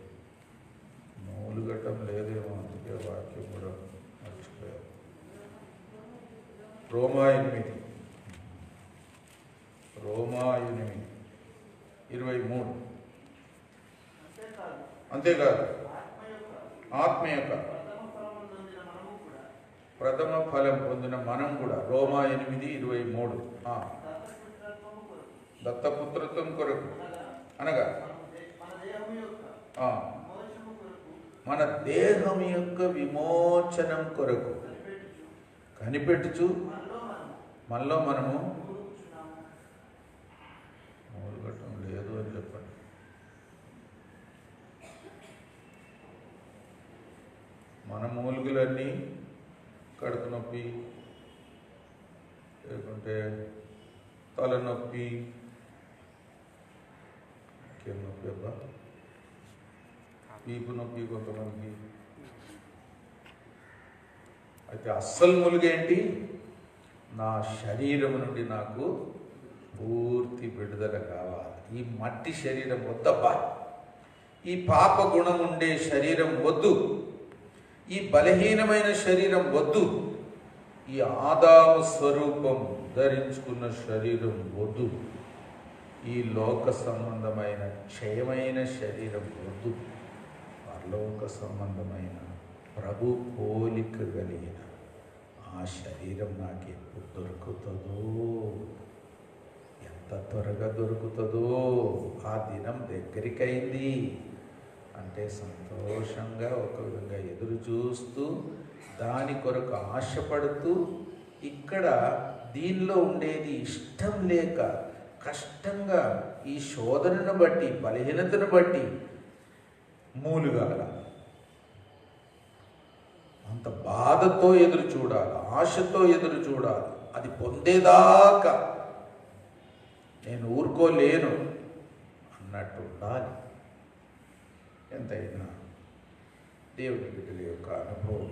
మూలుగటం లేదేమో, అందుకే వాక్యం కూడా మర్చిపోయారు. రోమా 8, 23. అంతేకాదు, ఆత్మ యొక్క ప్రథమ ఫలం పొందిన మనం కూడా. రోమా 8, 23. దత్తపుత్రత్వం కొరకు అనగా మన దేహం యొక్క విమోచనం కొరకు కనిపెట్టుచు మనలో మనము మూలుగటం లేదు అని చెప్పండి. మన మూలుగులన్నీ కడుపు నొప్పి, లేకుంటే తలనొప్పి, ఇంకేం నొప్పి అబ్బా, పీపు నొప్పి కొంతమందికి. అయితే అస్సలు మూలుగేంటి? నా శరీరం నుండి నాకు పూర్తి విడుదల కావాలి. ఈ మట్టి శరీరం వద్దబ్బా, ఈ పాప గుణం ఉండే శరీరం వద్దు, ఈ బలహీనమైన శరీరం వద్దు, ఈ ఆదాము స్వరూపం ధరించుకున్న శరీరం వద్దు, ఈ లోక సంబంధమైన క్షయమైన శరీరం వద్దు. పరలోక సంబంధమైన ప్రభు పోలిక కలిగిన ఆ శరీరం నాకు ఎప్పుడు దొరుకుతుందో, ఎంత త్వరగా దొరుకుతుందో. ఆ దినం దగ్గరికైంది అంటే సంతోషంగా, ఒక విధంగా ఎదురు చూస్తూ, దాని కొరకు ఆశపడుతూ, ఇక్కడ దీనిలో ఉండేది ఇష్టం లేక కష్టంగా, ఈ శోధనను బట్టి, బలహీనతను బట్టి మూలుగాల. అంత బాధతో ఎదురు చూడాలి, ఆశతో ఎదురు చూడాలి. అది పొందేదాకా నేను ఊరుకోలేను అన్నట్టు ఉండాలి. ఎంతైనా దేవుని బిడ్డల యొక్క అనుభవం,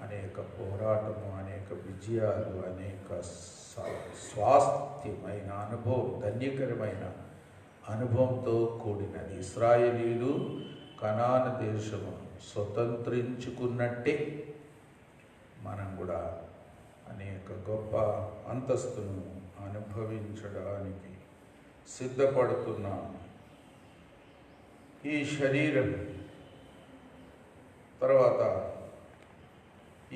అనేక పోరాటము, అనేక విజయాలు, అనేక స్వాస్థ్యమైన అనుభవం, ధన్యకరమైన అనుభవంతో కూడినది. ఇశ్రాయేలీయులు కనాను దేశము స్వతంత్రించుకున్నట్టే మనం కూడా అనేక గొప్ప అంతస్తును అనుభవించడానికి సిద్ధపడుతున్నాము. ఈ శరీరం తర్వాత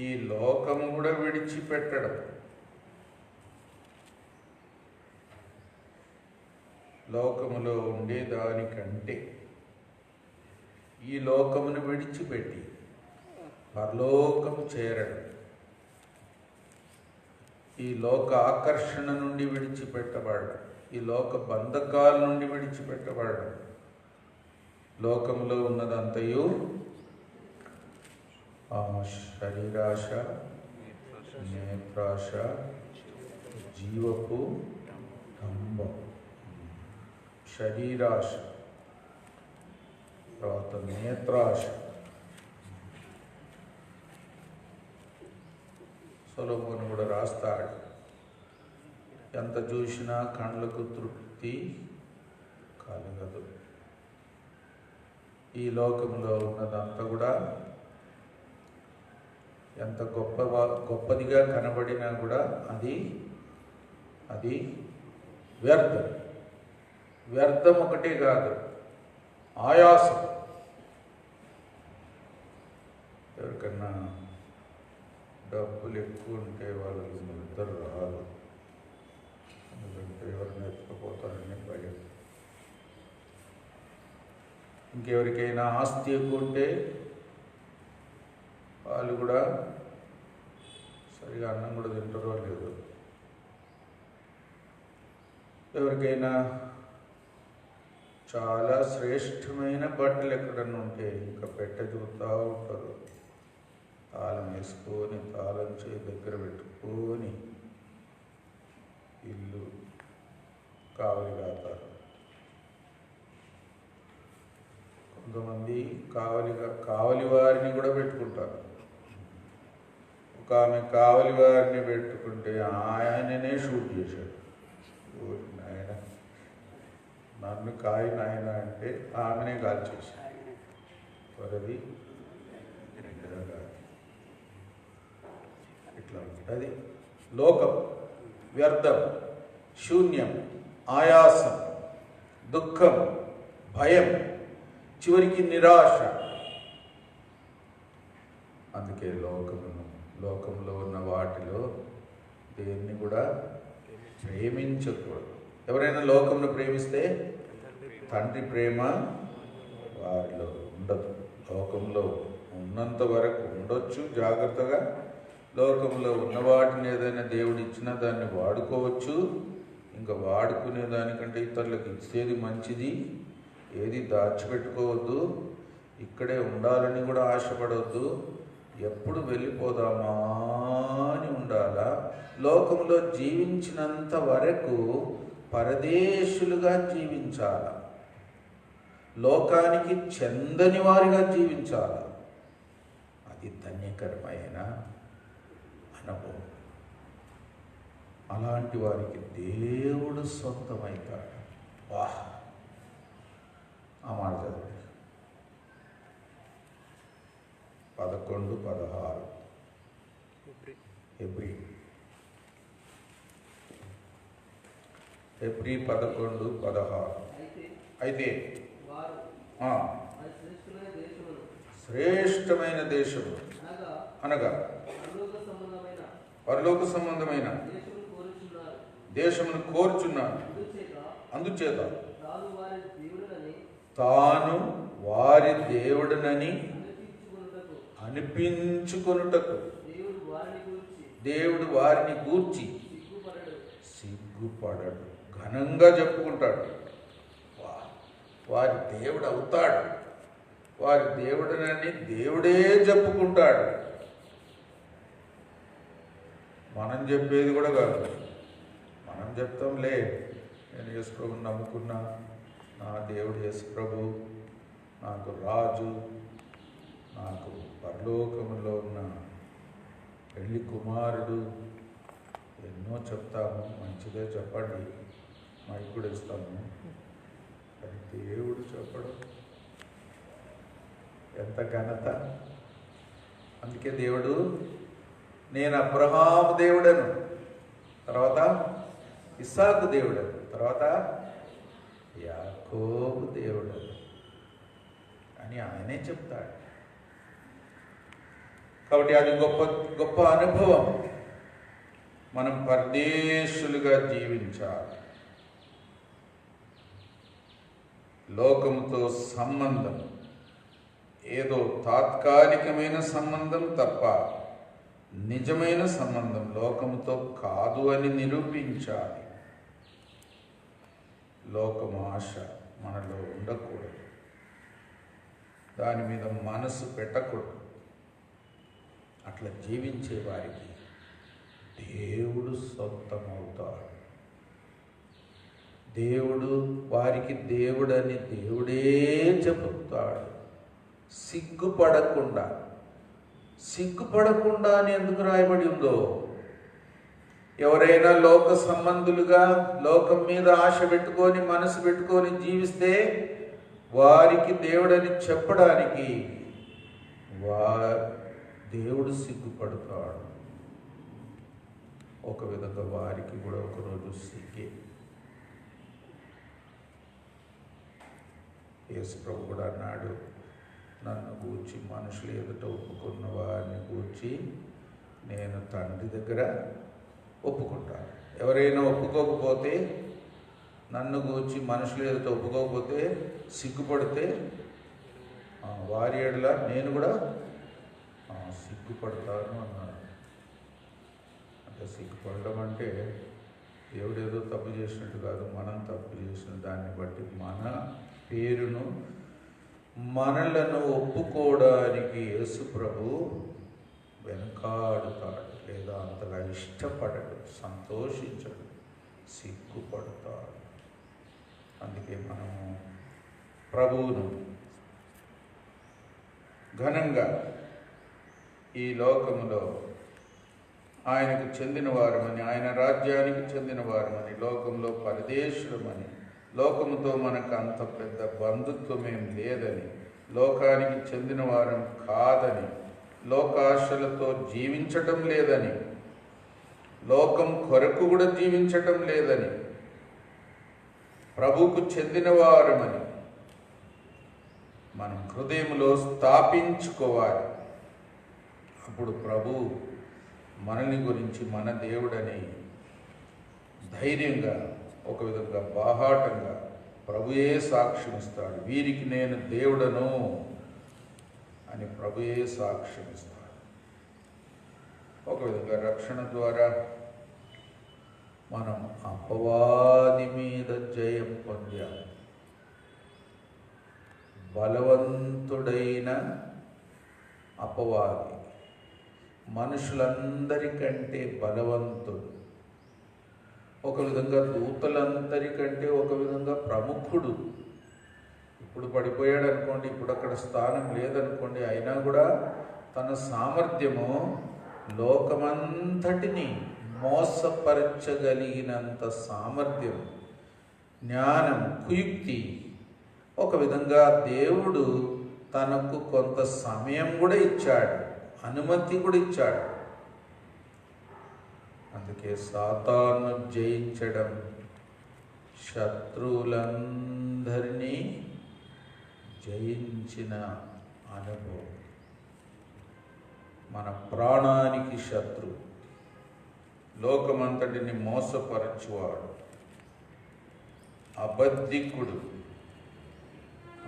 ఈ లోకము కూడా విడిచిపెట్టడం, లోకములో ఉండేదానికంటే ఈ లోకమును విడిచిపెట్టి పరలోకము చేరడం, ఈ లోక ఆకర్షణ నుండి విడిచిపెట్టబడడం, ఈ లోక బంధకాల నుండి విడిచిపెట్టబడడం, లోకంలో ఉన్నదంతయు శరీరాశ, నేత్రాశ, జీవపు డంబం. శరీరాశ, తర్వాత నేత్రాశ. సొలొమోను కూడా రాస్తాడు, ఎంత చూసినా కళ్ళకు తృప్తి కలగదు. ఈ లోకంలో ఉన్నదంతా కూడా ఎంత గొప్పదిగా కనబడినా కూడా అది వ్యర్థం. వ్యర్థం ఒకటే కాదు, ఆయాసం. ఎవరికన్నా డబ్బులు ఎక్కువ ఉంటే వాళ్ళకి నిద్ర రాదు, ఎందుకంటే ఎవరిని ఎత్తుకుపోతారని భయం. ఇంకెవరికైనా ఆస్తి ఎక్కువ ఉంటే వాళ్ళు కూడా సరిగా అన్నం కూడా తింటారో లేదు. ఎవరికైనా చాలా శ్రేష్టమైన బట్టలు ఎక్కడన్నా ఉంటే ఇంకా చూస్తూ ఉంటారు. తాళం వేసుకొని, తాళం చేయి దగ్గర పెట్టుకొని ఇల్లు కావలి కాతారు. కొంతమంది కావలి వారిని కూడా పెట్టుకుంటారు. ఒక ఆమె కావలి వారిని పెట్టుకుంటే ఆయననే షూట్ చేశాడు. నాయన, నన్ను కాయ నాయన అంటే ఆమెనే కాల్చేశాడు. వరది ఇట్లా ఉంటుంది. లోకం వ్యర్థం, శూన్యం, ఆయాసం, దుఃఖం, భయం, చివరికి నిరాశ. అందుకే లోకంలో ఉన్న వాటిలో దేన్ని కూడా ప్రేమించకూడదు. ఎవరైనా లోకంను ప్రేమిస్తే తండ్రి ప్రేమ వారిలో ఉండదు. లోకంలో ఉన్నంత వరకు ఉండొచ్చు జాగ్రత్తగా. లోకంలో ఉన్న వాటిని ఏదైనా దేవుడు ఇచ్చినా దాన్ని వాడుకోవచ్చు. ఇంకా వాడుకునే దానికంటే ఇతరులకు ఇచ్చేది మంచిది. ఏది దాచిపెట్టుకోవద్దు. ఇక్కడే ఉండాలని కూడా ఆశపడవద్దు. ఎప్పుడు వెళ్ళిపోదామా అని ఉండాలా. లోకంలో జీవించినంత వరకు పరదేశులుగా జీవించాల. లోకానికి చెందని వారిగా జీవించాల. అది ధన్యకరమైన అనుభవం. అలాంటి వారికి దేవుడు సొంతమవుతాడు. వాహ్, ఆ మాట చదవండి. 11, 16 హెబ్రీ 11, 16. అయితే శ్రేష్టమైన దేశము అనగా పరలోక సంబంధమైన దేశమును కోరుచున్నాను. అందుచేత తాను వారి దేవుడనని అనిపించుకొనుటకు దేవుడు వారిని గూర్చి సిగ్గుపడడు, ఘనంగా చెప్పుకుంటాడు. వారి దేవుడు అవుతాడు. వారి దేవుడనని దేవుడే చెప్పుకుంటాడు. మనం చెప్పేది కూడా కాదు. మనం చెప్తాంలే, నేను యేసుప్రభుని నమ్ముకున్నా, నా దేవుడు యేసుప్రభు నాకు రాజు, నాకు పరలోకములో ఉన్న పెళ్లి కుమారుడు, ఎన్నో చెప్తాము. మంచిదే చెప్పండి, మైక్ కూడా ఇస్తాము. కానీ దేవుడు చెప్పడం ఎంత ఘనత. అందుకే దేవుడు, నేను అబ్రహాము దేవుడను, తర్వాత ఇస్సాకు దేవుడను, తర్వాత యాకోబు దేవుడను అని ఆయనే చెప్తాడు. కాబట్టి అది గొప్ప అనుభవం. మనం పరదేశులుగా జీవించాలి. లోకముతో సంబంధం ఏదో తాత్కాలికమైన సంబంధం తప్ప నిజమైన సంబంధం లోకముతో కాదు అని నిరూపించాలి. లోకము ఆశ మనలో ఉండకూడదు, దాని మీద మనసు పెట్టకూడదు. అట్లా జీవించే వారికి దేవుడు సొంతమవుతాడు. దేవుడు వారికి దేవుడని దేవుడే చెబుతాడు. సిగ్గుపడకుండా అని ఎందుకు రాయబడి ఉందో, ఎవరైనా లోక సంబంధులుగా లోకం మీద ఆశ పెట్టుకొని మనసు పెట్టుకొని జీవిస్తే వారికి దేవుడని చెప్పడానికి దేవుడు సిగ్గుపడతాడు. ఒక విధంగా వారికి కూడా ఒకరోజు సిగ్గే. యేసు ప్రభు కూడా అన్నాడు, నన్ను గూర్చి మనుషులు ఎదుట ఒప్పుకున్న వారిని గూర్చి నేను తండ్రి దగ్గర ఒప్పుకుంటాను. ఎవరైనా ఒప్పుకోకపోతే, నన్ను గూర్చి మనుషులు ఎదుట ఒప్పుకోకపోతే, సిగ్గుపడితే వారి ఎడల నేను కూడా సిగ్గుపడతాను అన్నాడు. అంటే సిగ్గుపడడం అంటే దేవుడు ఏదో తప్పు చేసినట్టు కాదు, మనం తప్పు చేసిన దాన్ని బట్టి మన పేరును మనలను ఒప్పుకోవడానికి యేసు ప్రభు వెనకాడుతాడు, లేదా అంతగా ఇష్టపడడు, సంతోషించడు, సిగ్గుపడతాడు. అందుకే మనము ప్రభువును ఘనంగా ఈ లోకములో ఆయనకు చెందిన వారమని, ఆయన రాజ్యానికి చెందిన వారమని, లోకంలో పరదేశులమని, లోకముతో మనకు అంత పెద్ద బంధుత్వమేం లేదని, లోకానికి చెందిన వారం కాదని, లోకాశలతో జీవించటం లేదని, లోకం కొరకు కూడా జీవించటం లేదని, ప్రభువుకు చెందిన వారమని మనం హృదయంలో స్థాపించుకోవాలి. అప్పుడు ప్రభు మనల్ని గురించి మన దేవుడని ధైర్యంగా, ఒక విధంగా బాహాటంగా ప్రభుయే సాక్ష్యం ఇస్తాడు. వీరికి నేను దేవుడను అని ప్రభుయే సాక్ష్యం ఇస్తాడు. ఒక విధంగా రక్షణ ద్వారా మనం అపవాది మీద జయం పొందాం. బలవంతుడైన అపవాది మనుషులందరికంటే బలవంతుడు, ఒక విధంగా దూతలందరికంటే ఒక విధంగా ప్రముఖుడు. ఇప్పుడు పడిపోయాడు అనుకోండి, ఇప్పుడు అక్కడ స్థానం లేదనుకోండి, అయినా కూడా తన సామర్థ్యము లోకమంతటిని మోసపరచగలిగినంత సామర్థ్యం, జ్ఞానం, కుయుక్తి. ఒక విధంగా దేవుడు తనకు కొంత సమయం కూడా ఇచ్చాడు, అనుమతి కూడా ఇచ్చాడు. అందుకే సాతాను జయించడం, శత్రువులందరినీ జయించిన అనుభవం. మన ప్రాణానికి శత్రువు, లోకమంతటిని మోసపరచువాడు, అబద్ధికుడు,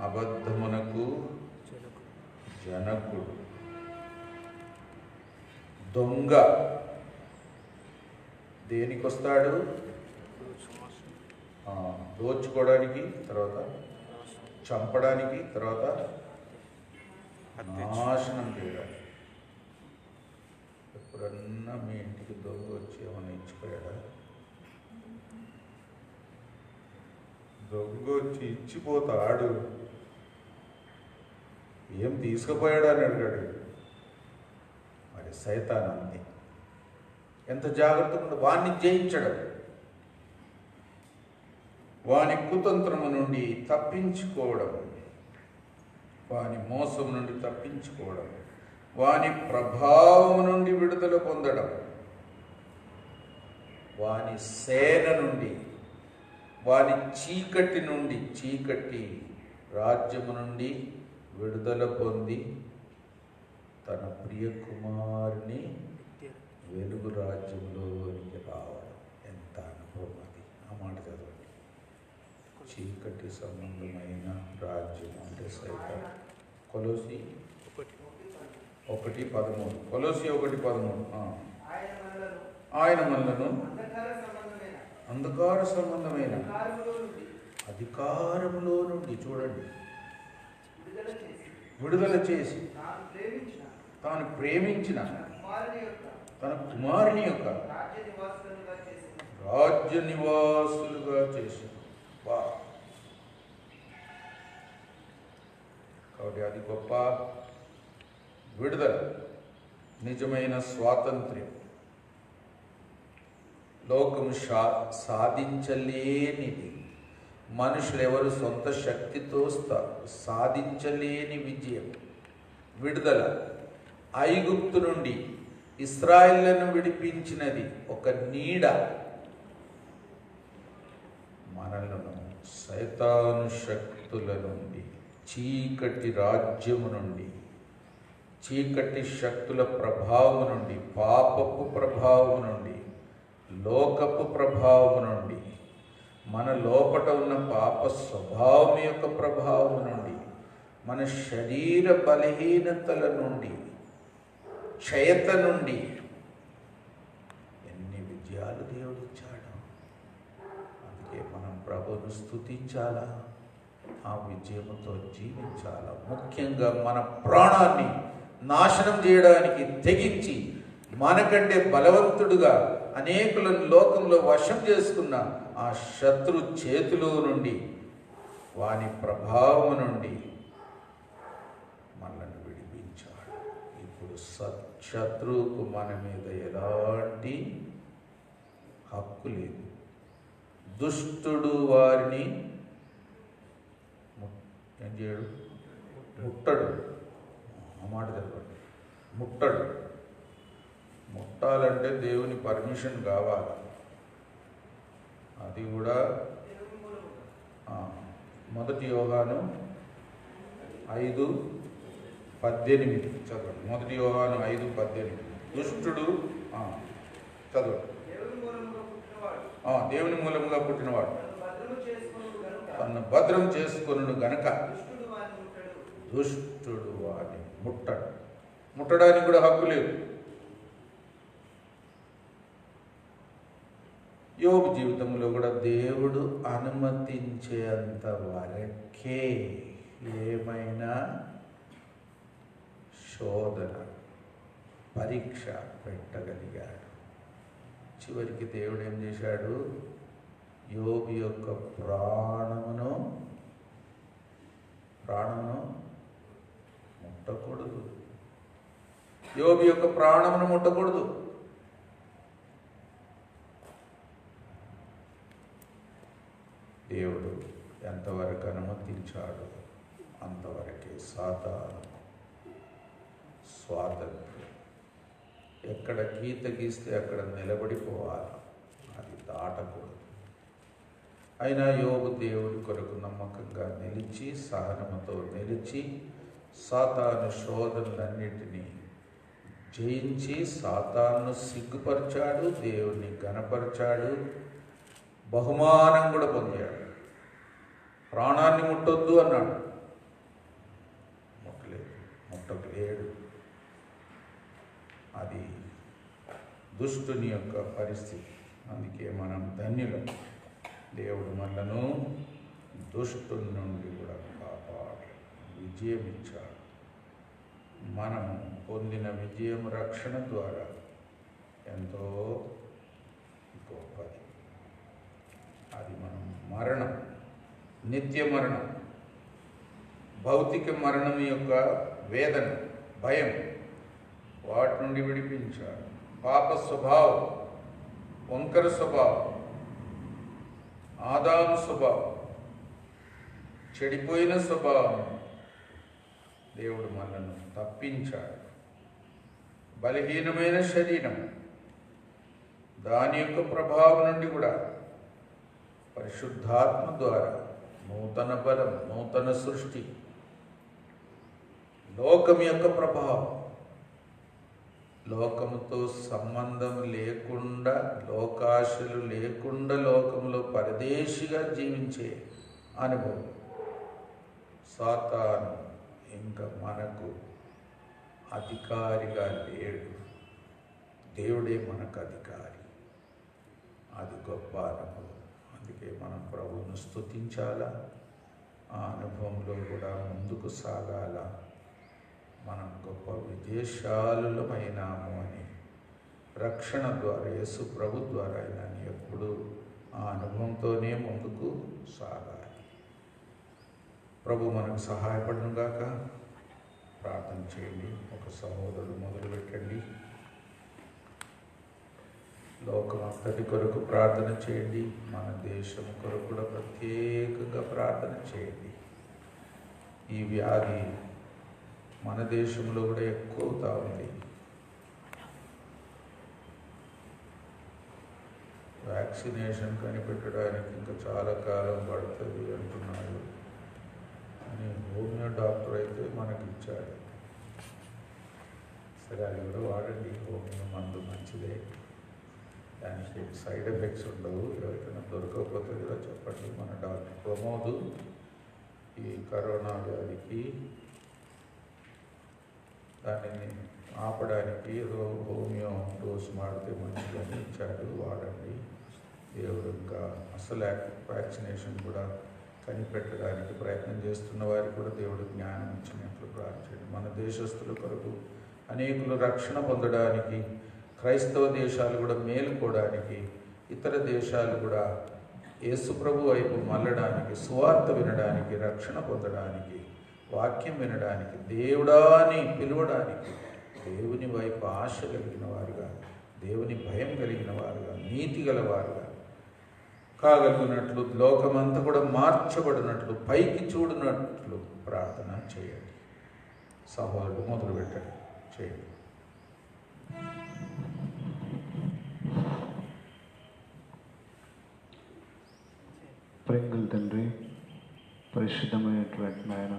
అబద్ధమునకు జనకుడు, దొంగ. దేనికి వస్తాడు? దోచుకోవడానికి, తర్వాత చంపడానికి, తర్వాత నాశనం చేయడానికి. ఎప్పుడన్నా మీ ఇంటికి దొంగ వచ్చి ఏమైనా ఇచ్చిపోయాడా? దొంగ వచ్చి ఇచ్చిపోతాడు, ఏం తీసుకుపోయాడు అని అడిగాడు. మరి సైతాన్ అంతే, ఎంత జాగ్రత్తగా వాణ్ణి జయించడం, వాని కుతంత్రము నుండి తప్పించుకోవడం, వాని మోసం నుండి తప్పించుకోవడం, వాని ప్రభావం నుండి విడుదల పొందడం, వాని సేన నుండి, వాని చీకటి నుండి, చీకటి రాజ్యము నుండి విడుదల పొంది తన ప్రియ కుమారుని వెలుగు రాజ్యంలోనికి రావడం. ఎంత అనుభవం అది! ఆ మాట చదవండి. చీకటి సంబంధమైన రాజ్యం అంటే సైతాన్, కొలోసి 1:13. కొలోసి 1:13. ఆయన మనలను అంధకార సంబంధమైన అధికారంలో నుండి చూడండి విడుదల చేసి తాను ప్రేమించిన తన కుమారుని యొక్క రాజ్య నివాసులుగా చేసి కాబట్టి అది గొప్ప విడుదల, నిజమైన స్వాతంత్ర్యం. లోకం సాధించలేనిది, మనుషులు ఎవరు సొంత శక్తితో సాధించలేని విజయం, విడుదల. ఐగుప్తు నుండి ఇశ్రాయేలును విడిపించినది ఒక నీడ. మనలను సైతాను శక్తుల నుండి, చీకటి రాజ్యము నుండి, చీకటి శక్తుల ప్రభావం నుండి, పాపపు ప్రభావం నుండి, లోకపు ప్రభావం నుండి, మన లోపట ఉన్న పాప స్వభావం యొక్క ప్రభావం నుండి, మన శరీర బలహీనతల నుండి, క్షయత నుండి ఎన్ని విజయాలు దేవుడిచ్చాడు. అందుకే మనం ప్రభువును స్తుతించాలా, ఆ విజయముతో జీవించాలా. ముఖ్యంగా మన ప్రాణాన్ని నాశనం చేయడానికి తెగించి మనకంటే బలవంతుడుగా అనేకులను లోకంలో వశం చేసుకున్న ఆ శత్రు చేతిలో నుండి, వాని ప్రభావం నుండి మనల్ని విడిపించాడు. ఇప్పుడు శత్రువుకు మన మీద ఎలాంటి హక్కు లేదు. దుష్టుడు వారిని ఏం చేయడు? ముట్టడు. ఆ మాట తెలపండి. ముట్టడు. ముట్టాలంటే దేవుని పర్మిషన్ కావాలి. అది కూడా 1 యోహాను 5:18 చదవండి. 1 యోహాను 5:18. దుష్టుడు చదవండి. దేవుని మూలముగా పుట్టినవాడు తను భద్రం చేసుకొనును గనక దుష్టుడు వాడిని ముట్టడు. ముట్టడానికి కూడా హక్కు లేదు. యోబు జీవితంలో కూడా దేవుడు అనుమతించేంత వరకే ఏమైనా శోధన, పరీక్ష పెట్టగలిగాడు. చివరికి దేవుడు ఏం చేశాడు? యోబు యొక్క ప్రాణమును ముట్టకూడదు. యోబు యొక్క ప్రాణమును ముట్టకూడదు. దేవుడు ఎంతవరకు అనుమతించాడు అంతవరకే సాతాను స్వాతంత్ర్యం. ఎక్కడ గీత గీస్తే అక్కడ నిలబడిపోవాలి, అది దాటకూడదు. అయినా యోబు దేవుడి కొరకు నమ్మకంగా నిలిచి, సహనముతో నిలిచి, సాతాను శోధనలన్నిటినీ జయించి సాతాను సిగ్గుపరిచాడు, దేవుణ్ణి ఘనపరిచాడు, బహుమానం కూడా పొందాడు. ప్రాణాన్ని ముట్టొద్దు అన్నాడు, ముట్టలేడు. అది దుష్టుని యొక్క పరిస్థితి. అందుకే మనం ధన్యులం. దేవుడు మనలను దుష్టుని నుండి కూడా కాపాడి విజయం ఇచ్చాడు. మనము పొందిన విజయం రక్షణ ద్వారా ఎంతో గొప్పది. అది మనం మరణం, నిత్య మరణం, భౌతిక మరణం యొక్క వేదన, భయం, వాటి నుండి విడిపించాడు. పాప స్వభావం, వంకర స్వభావం, ఆదాము స్వభావం, చెడిపోయిన స్వభావం దేవుడు మనల్ని తప్పించాడు. బలహీనమైన శరీరం, దాని యొక్క ప్రభావం నుండి కూడా పరిశుద్ధాత్మ ద్వారా నూతన బలం, నూతన సృష్టి, లోకం యొక్క ప్రభావం, లోకముతో సంబంధం లేకుండా, లోకాశలు లేకుండా లోకంలో పరదేశిగా జీవించే అనుభవం. సాతాను ఇంకా మనకు అధికారిగా లేడు. దేవుడే మనకు అధికారి. అది గొప్ప అనుభవం. అందుకే మనం ప్రభువును స్తుతించాలా, ఆ అనుభవంలో కూడా ముందుకు సాగాల. మనం గొప్ప విజయశాలులమైనాము అని రక్షణ ద్వారా, యేసు ప్రభు ద్వారా అయినా ఎప్పుడు ఆ అనుభవంతోనే ముందుకు సాగాలి. ప్రభు మనకు సహాయపడను గాక. ప్రార్థన చేయండి. ఒక సహోదరుడు మొదలు పెట్టండి. లోకం అంతటి కొరకు ప్రార్థన చేయండి. మన దేశం కొరకు కూడా ప్రత్యేకంగా ప్రార్థన చేయండి. ఈ వ్యాధి మన దేశంలో కూడా ఎక్కువ అవుతా ఉంది. వ్యాక్సినేషన్ కనిపెట్టడానికి ఇంకా చాలా కాలం పడుతుంది అంటున్నాడు అని హోమియో డాక్టర్ అయితే మనకి ఇచ్చాడు. సరే, అది కూడా వాడండి. హోమియో మందు మంచిదే, దానికి సైడ్ ఎఫెక్ట్స్ ఉండవు. ఎవరికైనా దొరకకపోతే కూడా చెప్పండి. మన డాక్టర్ ప్రమోద్ ఈ కరోనా వ్యాధికి దానిని ఆపడానికి ఏదో హోమియో డోస్ వాడితే మంచిదని ఇచ్చాడు, వాడండి. దేవుడు ఇంకా అసలు వ్యాక్సినేషన్ కూడా కనిపెట్టడానికి ప్రయత్నం చేస్తున్న వారికి కూడా దేవుడు జ్ఞానం ఇచ్చినట్లు ప్రార్థించండి. మన దేశస్తుల కొరకు అనేకులు రక్షణ పొందడానికి, క్రైస్తవ దేశాలు కూడా మేలుకోవడానికి, ఇతర దేశాలు కూడా యేసు ప్రభు వైపు మళ్ళడానికి, సువార్త వినడానికి, రక్షణ పొందడానికి, వాక్యం వినడానికి, దేవుడా అని పిలవడానికి, దేవుని వైపు ఆశ కలిగిన వారుగా, దేవుని భయం కలిగిన వారుగా, నీతి గలవారుగా కాగలిగినట్లు, లోకమంతా కూడా మార్చబడినట్లు, పైకి చూడనట్లు ప్రార్థన చేయండి. సహోదరుడు మొదలు పెట్టండి, చేయండి. ప్రేంగుల తండ్రి, పరిశుద్ధమైనటువంటి నాయన,